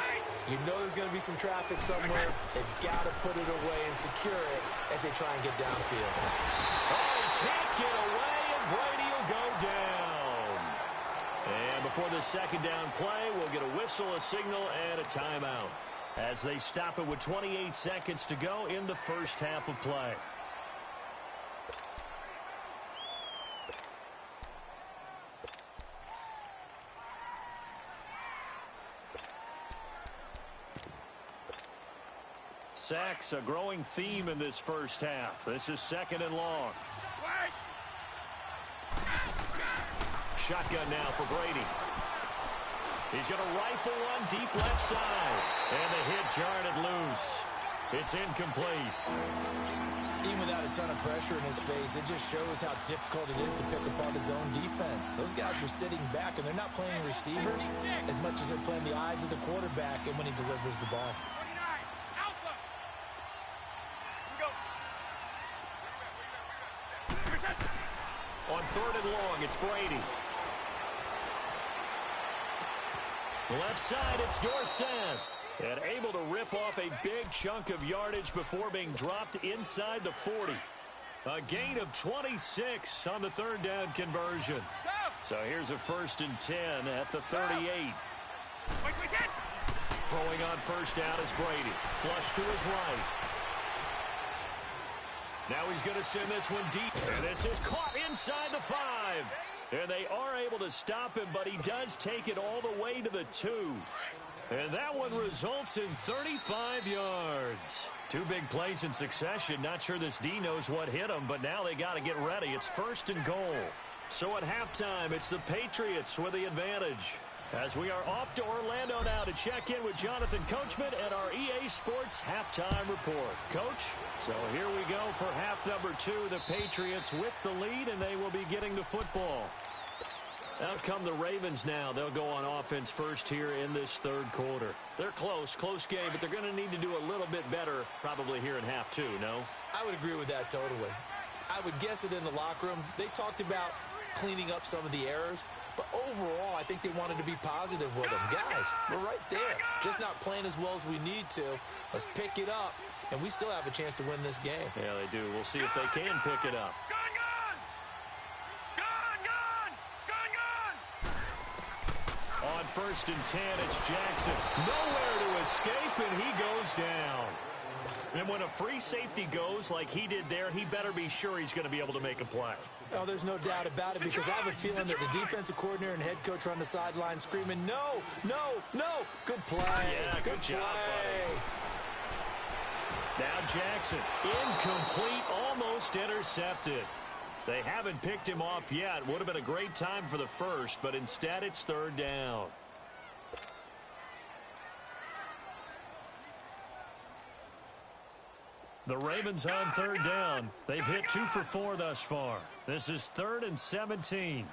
You know there's going to be some traffic somewhere. They've got to put it away and secure it as they try and get downfield. Oh, he can't get away, and Brady will go down. And before the 2nd down play, we'll get a whistle, a signal, and a timeout as they stop it with 28 seconds to go in the 1st half of play. Sacks, a growing theme in this 1st half. This is 2nd and long. Wait! shotgun now for Brady. He's going to rifle one deep left side. And the hit jarred it loose. It's incomplete. Even without a ton of pressure in his face, it just shows how difficult it is to pick apart his own defense. Those guys are sitting back, and they're not playing receivers as much as they're playing the eyes of the quarterback and when he delivers the ball. 29, Alpha. Here we go. On 3rd and long, it's Brady. The left side, it's Dorsett. And able to rip off a big chunk of yardage before being dropped inside the 40. A gain of 26 on the 3rd down conversion. So here's a 1st and 10 at the 38. Throwing on 1st down is Brady. Flush to his right. Now he's going to send this one deep. And this is caught inside the 5. And they are able to stop him, but he does take it all the way to the 2. And that one results in 35 yards. 2 big plays in succession. Not sure this D knows what hit him, but now they got to get ready. It's 1st and goal. So at halftime, it's the Patriots with the advantage. As we are off to Orlando now to check in with Jonathan Coachman at our EA Sports Halftime Report. Coach, so here we go for half number 2. The Patriots with the lead, and they will be getting the football. Out come the Ravens now. They'll go on offense first here in this 3rd quarter. They're close game, but they're going to need to do a little bit better probably here in half 2, no? I would agree with that totally. I would guess it in the locker room. They talked about cleaning up some of the errors, but overall, I think they wanted to be positive with them. Guys, we're right there. Just not playing as well as we need to. Let's pick it up, and we still have a chance to win this game. Yeah, they do. We'll see if they can pick it up. On 1st and 10, it's Jackson. Nowhere to escape, and he goes down. And when a free safety goes like he did there, he better be sure he's going to be able to make a play. Oh, there's no doubt about it, because I have a feeling that the defensive coordinator and head coach are on the sideline screaming, no, no, no. Good play. Yeah, good job, buddy. Now Jackson, incomplete, almost intercepted. They haven't picked him off yet. Would have been a great time for the first, but instead it's 3rd down. The Ravens on 3rd down. They've hit 2 for 4 thus far. This is 3rd and 17.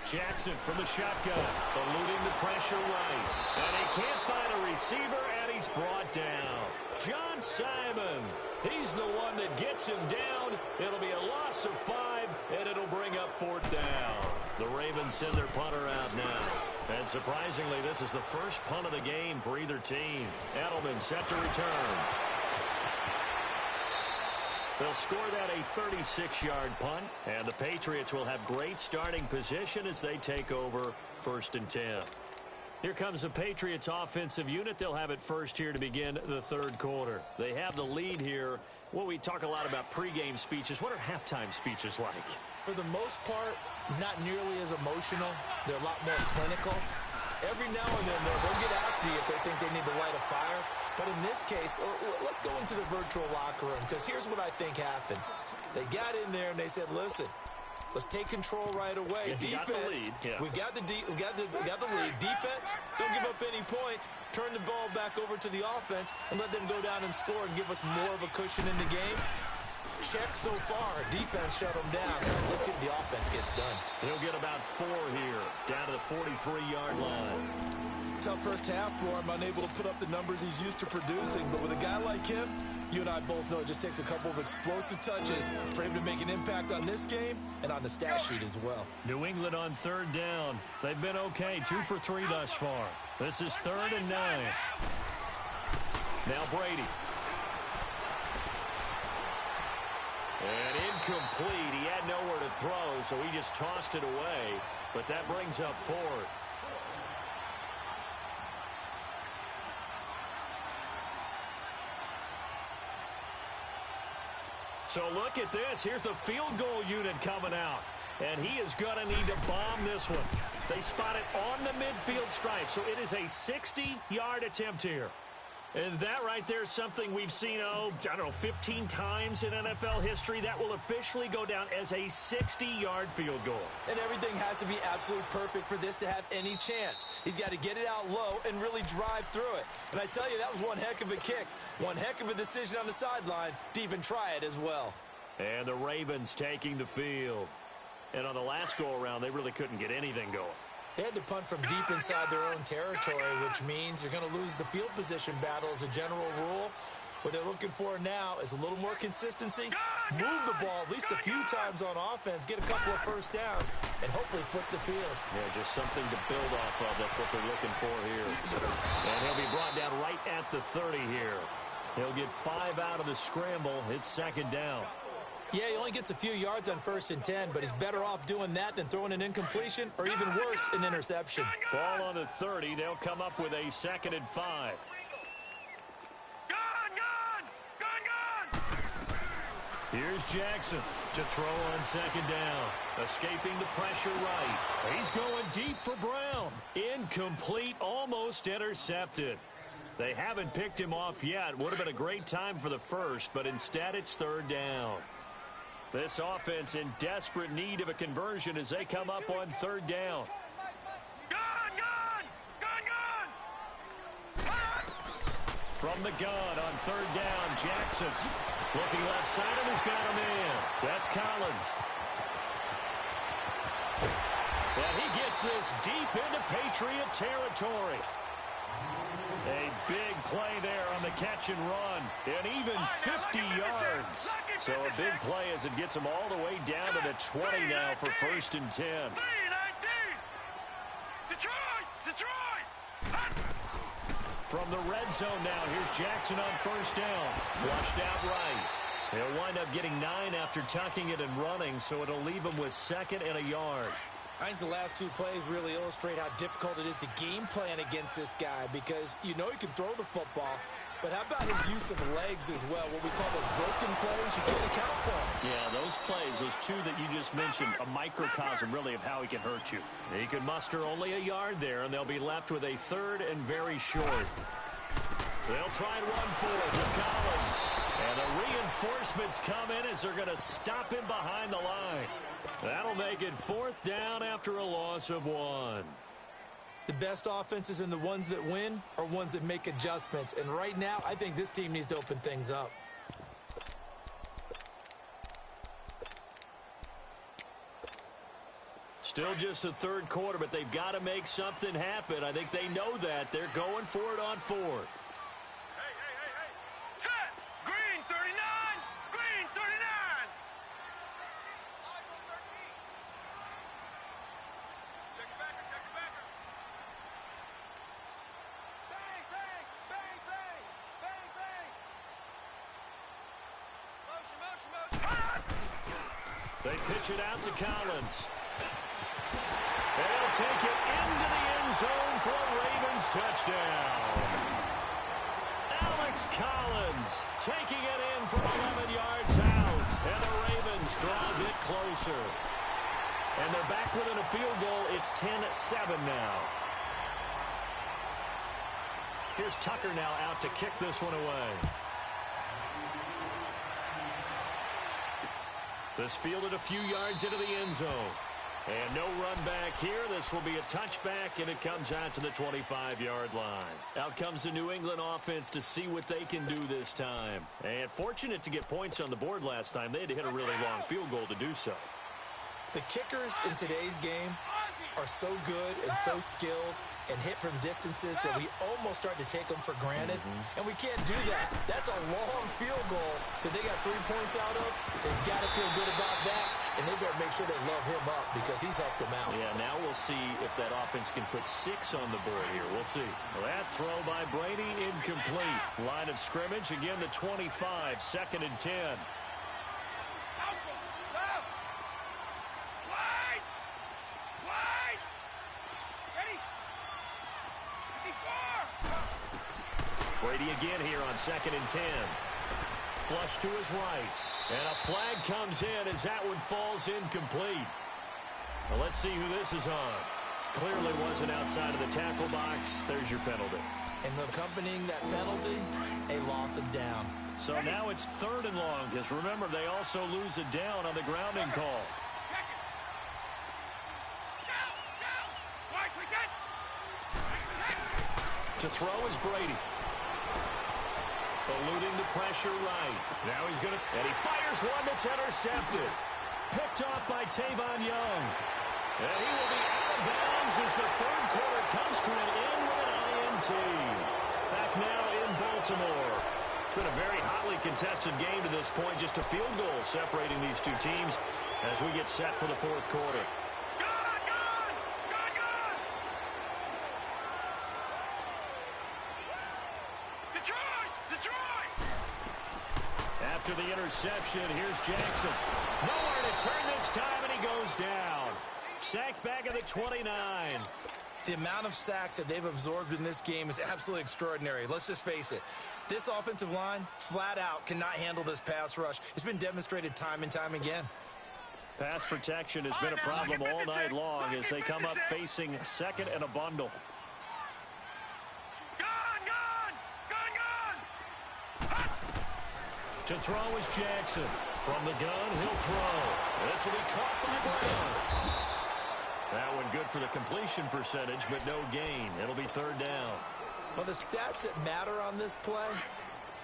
Jackson from the shotgun, eluding the pressure right. And he can't find a receiver, and he's brought down. John Simon, he's the one that gets him down. It'll be a loss of 5, and it'll bring up 4th down. The Ravens send their punter out now. And surprisingly, this is the first punt of the game for either team. Edelman set to return. They'll score that a 36-yard punt, and the Patriots will have great starting position as they take over 1st and 10. Here comes the Patriots offensive unit. They'll have it first here to begin the 3rd quarter. They have the lead here. Well, we talk a lot about pregame speeches. What are halftime speeches like? For the most part, not nearly as emotional. They're a lot more clinical. Every now and then, they'll get after you if they think they need to light a fire. But in this case, let's go into the virtual locker room, because here's what I think happened. They got in there and they said, listen, let's take control right away. Yeah, defense, we got the lead. Defense, don't give up any points. Turn the ball back over to the offense and let them go down and score and give us more of a cushion in the game. Check so far. Defense shut them down. Let's see if the offense gets done. He'll get about 4 here, down to the 43-yard line. Tough first half for him, unable to put up the numbers he's used to producing. But with a guy like him, you and I both know it just takes a couple of explosive touches for him to make an impact on this game and on the stat sheet as well. New England on 3rd down. They've been okay, 2 for 3 thus far. This is 3rd and 9. Now Brady. And incomplete. He had nowhere to throw, so he just tossed it away. But that brings up 4th. So look at this. Here's the field goal unit coming out. And he is going to need to bomb this one. They spot it on the midfield stripe, so it is a 60-yard attempt here. And that right there is something we've seen, I don't know, 15 times in NFL history. That will officially go down as a 60-yard field goal. And everything has to be absolutely perfect for this to have any chance. He's got to get it out low and really drive through it. And I tell you, that was one heck of a kick. One heck of a decision on the sideline to even try it as well. And the Ravens taking the field. And on the last go-around, they really couldn't get anything going. They had to punt from deep inside their own territory, which means you're going to lose the field position battle as a general rule. What they're looking for now is a little more consistency, move the ball at least a few times on offense, get a couple of first downs, and hopefully flip the field. Yeah, just something to build off of. That's what they're looking for here. And he'll be brought down right at the 30 here. He'll get 5 out of the scramble. It's second down. Yeah, he only gets a few yards on 1st and 10, but he's better off doing that than throwing an incompletion or even worse, an interception. Ball on the 30. They'll come up with a 2nd and 5. Here's Jackson to throw on 2nd down. Escaping the pressure right. He's going deep for Brown. Incomplete, almost intercepted. They haven't picked him off yet. Would have been a great time for the first, but instead it's 3rd down. This offense in desperate need of a conversion as they come up on 3rd down. From the gun on 3rd down, Jackson. Looking left side and he's got a man. That's Collins. And he gets this deep into Patriot territory. A big play there on the catch and run. And even 50 yards. So a big play as it gets him all the way down to the 20 now for 1st and 10. From the red zone now, here's Jackson on 1st down. Flushed out right. He'll wind up getting 9 after tucking it and running, so it'll leave him with 2nd and a yard. I think the last 2 plays really illustrate how difficult it is to game plan against this guy because you know he can throw the football, but how about his use of legs as well? What we call those broken plays, you can't account for them. Yeah, those plays, those 2 that you just mentioned, a microcosm really of how he can hurt you. He can muster only a yard there, and they'll be left with a 3rd and very short. They'll try and run for it with Collins. And the reinforcements come in as they're going to stop him behind the line. That'll make it 4th down after a loss of 1. The best offenses and the ones that win are ones that make adjustments. And right now, I think this team needs to open things up. Still just the 3rd quarter, but they've got to make something happen. I think they know that. They're going for it on 4th. They pitch it out to Collins. They'll take it into the end zone for a Ravens touchdown. Alex Collins taking it in from 11 yards out. And the Ravens draw a bit closer. And they're back within a field goal. It's 10-7 now. Here's Tucker now out to kick this one away. This fielded a few yards into the end zone. And no run back here. This will be a touchback, and it comes out to the 25-yard line. Out comes the New England offense to see what they can do this time. And fortunate to get points on the board last time. They had to hit a really long field goal to do so. The kickers in today's game are so good and so skilled and hit from distances that we almost start to take them for granted. And we can't do that. That's a long field goal that they got 3 points out of. They've got to feel good about that, and they better make sure they love him up because he's helped them out. Yeah, now we'll see if that offense can put 6 on the board here. We'll see. Well, that throw by Brady, incomplete. Line of scrimmage, again the 25, 2nd and 10. Brady again here on 2nd and 10. Flush to his right. And a flag comes in as that one falls incomplete. Well, let's see who this is on. Clearly wasn't outside of the tackle box. There's your penalty. And accompanying that penalty, a loss of down. So now it's 3rd and long, because remember, they also lose a down on the grounding call. To throw is Brady. Eluding the pressure right. Now he's going to, and he fires one that's intercepted. Picked off by Tavon Young. And he will be out of bounds as the 3rd quarter comes to an end with an INT. Back now in Baltimore. It's been a very hotly contested game to this point. Just a field goal separating these two teams as we get set for the 4th quarter. After the interception, here's Jackson. Nowhere to turn this time, and he goes down. Sacked back at the 29. The amount of sacks that they've absorbed in this game is absolutely extraordinary. Let's just face it. This offensive line, flat out, cannot handle this pass rush. It's been demonstrated time and time again. Pass protection has been a problem all night long as they come up facing 2nd and a bundle. To throw is Jackson. From the gun, he'll throw. This will be caught by Brown. That one good for the completion percentage, but no gain. It'll be 3rd down. Well, the stats that matter on this play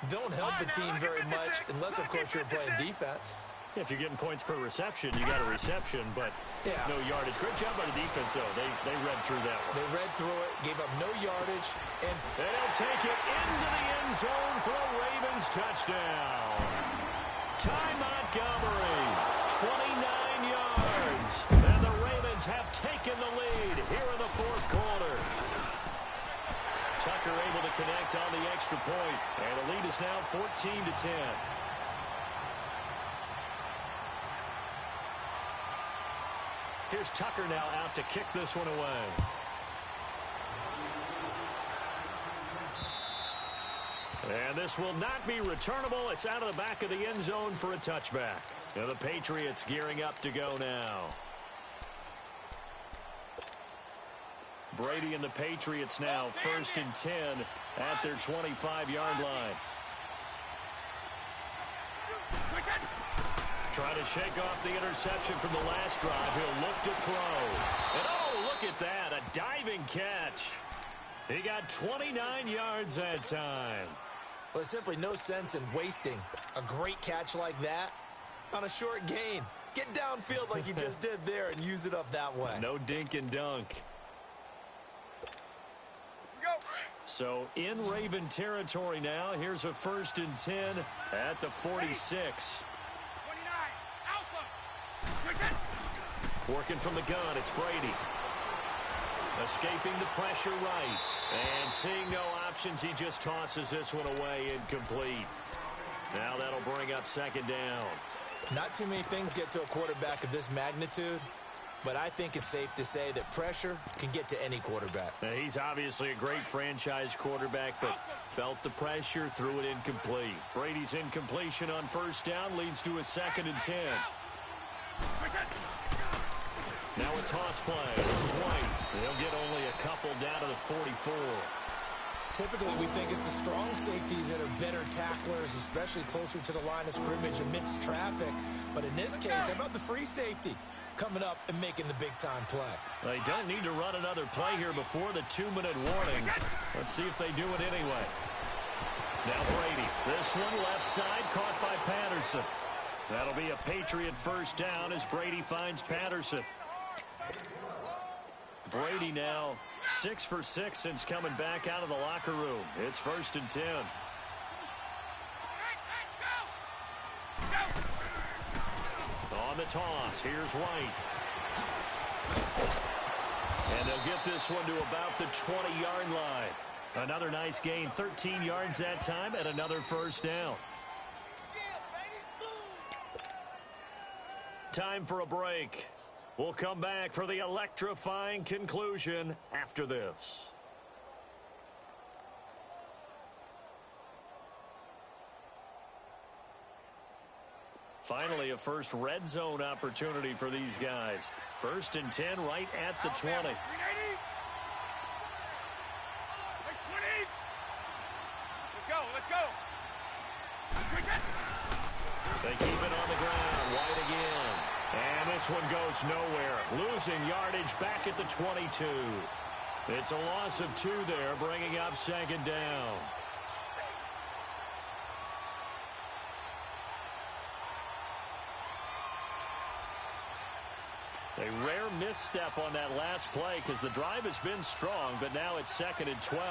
don't help the team very much unless, of course, you're playing defense. If you're getting points per reception, you got a reception, but no yardage. Great job by the defense, though. They read through that one. They read through it, gave up no yardage. And they'll take it into the end zone for a Ravens touchdown. Ty Montgomery, 29 yards. And the Ravens have taken the lead here in the 4th quarter. Tucker able to connect on the extra point. And the lead is now 14-10. Here's Tucker now out to kick this one away. And this will not be returnable. It's out of the back of the end zone for a touchback. Now the Patriots gearing up to go now. Brady and the Patriots now 1st and 10 at their 25-yard line. Trying to shake off the interception from the last drive. He'll look to throw. And oh, look at that. A diving catch. He got 29 yards that time. Well, there's simply no sense in wasting a great catch like that on a short gain. Get downfield like you just did there and use it up that way. No dink and dunk. So in Raven territory now. Here's a 1st and 10 at the 46. Working from the gun, it's Brady. Escaping the pressure right. And seeing no options, he just tosses this one away incomplete. Now that'll bring up 2nd down. Not too many things get to a quarterback of this magnitude, but I think it's safe to say that pressure can get to any quarterback. Now, he's obviously a great franchise quarterback, but felt the pressure, threw it incomplete. Brady's incompletion on 1st down leads to a 2nd and 10. Now a toss play. This is White. They'll get only a couple down to the 44. Typically, we think it's the strong safeties that are better tacklers, especially closer to the line of scrimmage amidst traffic. But in this case, how about the free safety coming up and making the big-time play? They don't need to run another play here before the 2-minute warning. Let's see if they do it anyway. Now Brady. This one left side caught by Patterson. That'll be a Patriot 1st down as Brady finds Patterson. Brady now 6 for 6 since coming back out of the locker room. It's 1st and 10. On the toss, here's White. And they'll get this one to about the 20-yard line. Another nice gain, 13 yards that time, and another 1st down. Time for a break. We'll come back for the electrifying conclusion after this. Finally, a first red zone opportunity for these guys. 1st and 10 right at the 20. keep it on the ground. White again. And this one goes nowhere. Losing yardage back at the 22. It's a loss of 2 there, bringing up second down. A rare misstep on that last play because the drive has been strong, but now it's 2nd and 12.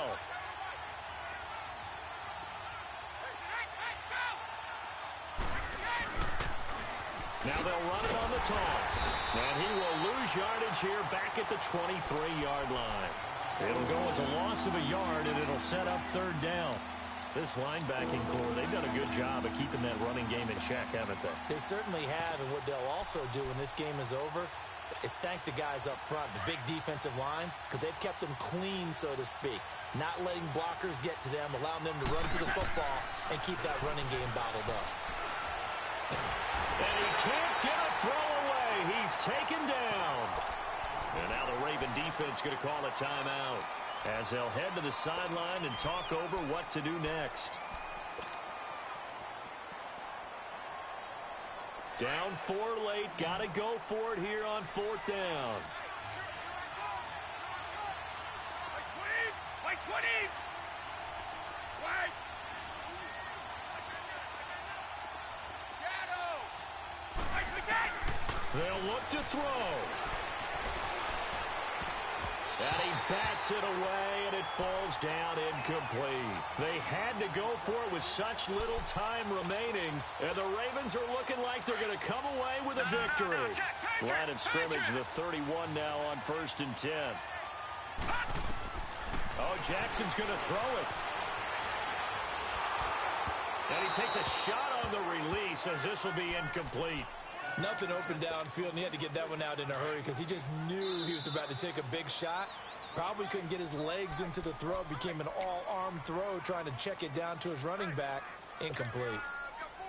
Now they'll run it on the toss. And he will lose yardage here back at the 23-yard line. It'll go as a loss of a yard, and it'll set up 3rd down. This linebacking core, they've done a good job of keeping that running game in check, haven't they? They certainly have, and what they'll also do when this game is over is thank the guys up front, the big defensive line, because they've kept them clean, so to speak. Not letting blockers get to them, allowing them to run to the football and keep that running game bottled up. And he can't get a throw away. He's taken down. And now the Raven defense going to call a timeout as they'll head to the sideline and talk over what to do next. Down 4 late. Got to go for it here on 4th down. White 20! White! Shadow! White, we got! They'll look to throw. And he bats it away, and it falls down incomplete. They had to go for it with such little time remaining, and the Ravens are looking like they're going to come away with a victory. Line of scrimmage, the 31 now on 1st and 10. Oh, Jackson's going to throw it. And he takes a shot on the release as this will be incomplete. Nothing open downfield, and he had to get that one out in a hurry because he just knew he was about to take a big shot. Probably couldn't get his legs into the throw. Became an all-arm throw trying to check it down to his running back. Incomplete.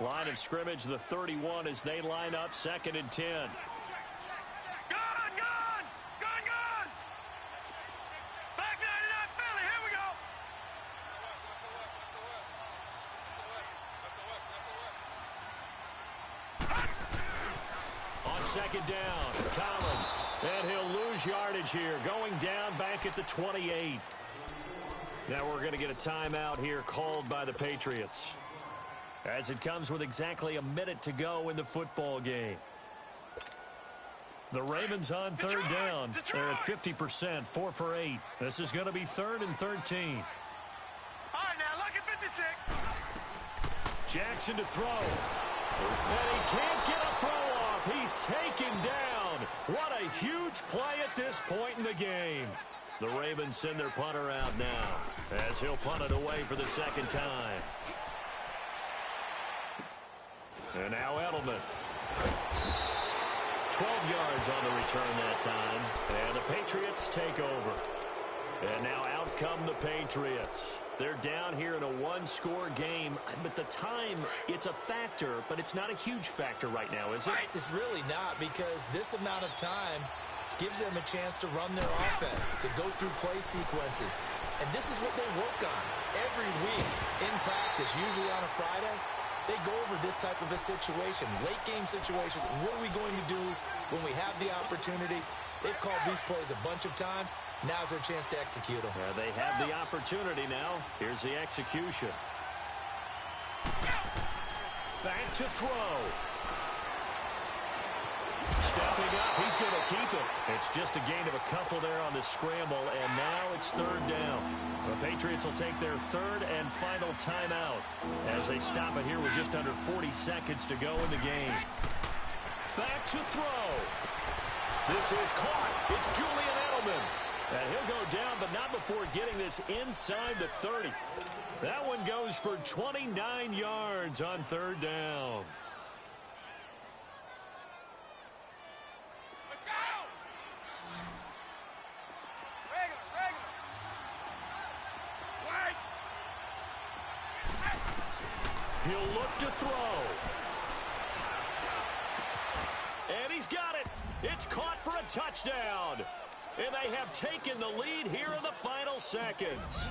Line of scrimmage, the 31 as they line up 2nd and 10. Gone! Back 99 Philly, here we go! On 2nd down, Collins. And he'll lose yardage here, going down back at the 28. Now we're going to get a timeout here called by the Patriots, as it comes with exactly a minute to go in the football game. The Ravens on 3rd down. They're at 50%, 4 for 8. This is going to be 3rd and 13. All right, now, look at 56. Jackson to throw. And he can't get a throw off. He's taken down. What a huge play at this point in the game. The Ravens send their punter out now as he'll punt it away for the 2nd time. And now Edelman. 12 yards on the return that time. And the Patriots take over. And now out come the Patriots. They're down here in a 1-score game. But the time, it's a factor, but it's not a huge factor right now, is it? It's really not, because this amount of time gives them a chance to run their offense, to go through play sequences. And this is what they work on every week in practice, usually on a Friday. They go over this type of a situation, late game situation. What are we going to do when we have the opportunity? They've called these plays a bunch of times. Now's their chance to execute them. Yeah, they have the opportunity now. Here's the execution. Back to throw. Stepping up, he's going to keep it. It's just a gain of a couple there on the scramble, and now it's 3rd down. The Patriots will take their 3rd and final timeout as they stop it here with just under 40 seconds to go in the game. Back to throw. This is caught. It's Julian Edelman. And he'll go down, but not before getting this inside the 30. That one goes for 29 yards on 3rd down. Let's go! Regular. White! He'll look to throw. And he's got it. It's caught for a touchdown. And they have taken the lead here in the final seconds.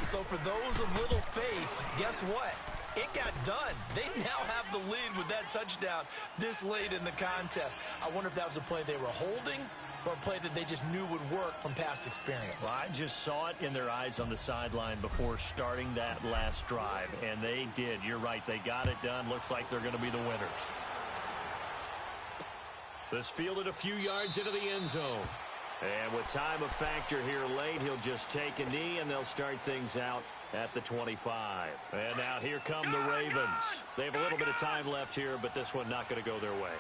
So for those of little faith, guess what? it got done. They now have the lead with that touchdown this late in the contest. I wonder if that was a play they were holding or a play that they just knew would work from past experience. Well, I just saw it in their eyes on the sideline before starting that last drive, and they did. You're right. They got it done. Looks like they're going to be the winners. This fielded a few yards into the end zone. And with time of factor here late, he'll just take a knee, and they'll start things out at the 25. And now here come the Ravens. They have a little bit of time left here, but this one not going to go their way.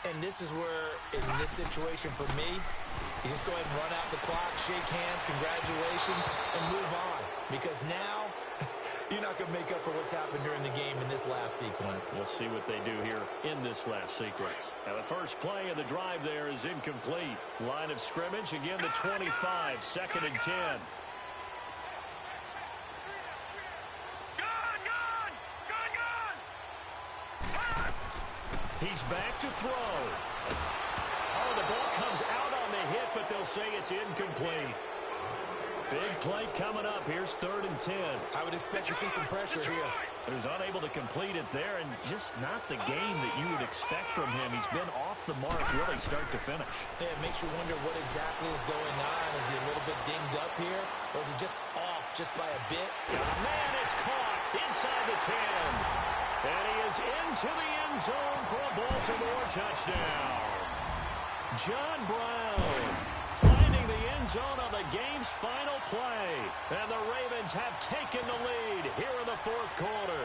And this is where, in this situation for me, you just go ahead and run out the clock, shake hands, congratulations, and move on. Because now, you're not going to make up for what's happened during the game in this last sequence. We'll see what they do here in this last sequence. Now, the first play of the drive there is incomplete. Line of scrimmage, again, the 25, 2nd and 10. He's back to throw. Oh, the ball comes out on the hit, but they'll say it's incomplete. Big play coming up. Here's 3rd and 10. I would expect to see some pressure here. So he's unable to complete it there, and just not the game that you would expect from him. He's been off the mark really start to finish. Yeah, it makes you wonder what exactly is going on. Is he a little bit dinged up here, or is he just off just by a bit? Man, it's caught inside the 10. And he is into the end zone for a Baltimore touchdown. John Brown finding the end zone on the game's final play. And the Ravens have taken the lead here in the 4th quarter.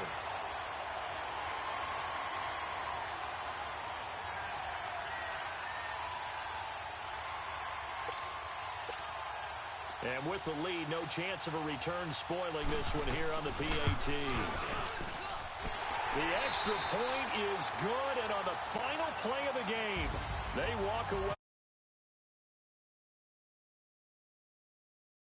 And with the lead, no chance of a return spoiling this one here on the PAT. The extra point is good, and on the final play of the game, they walk away.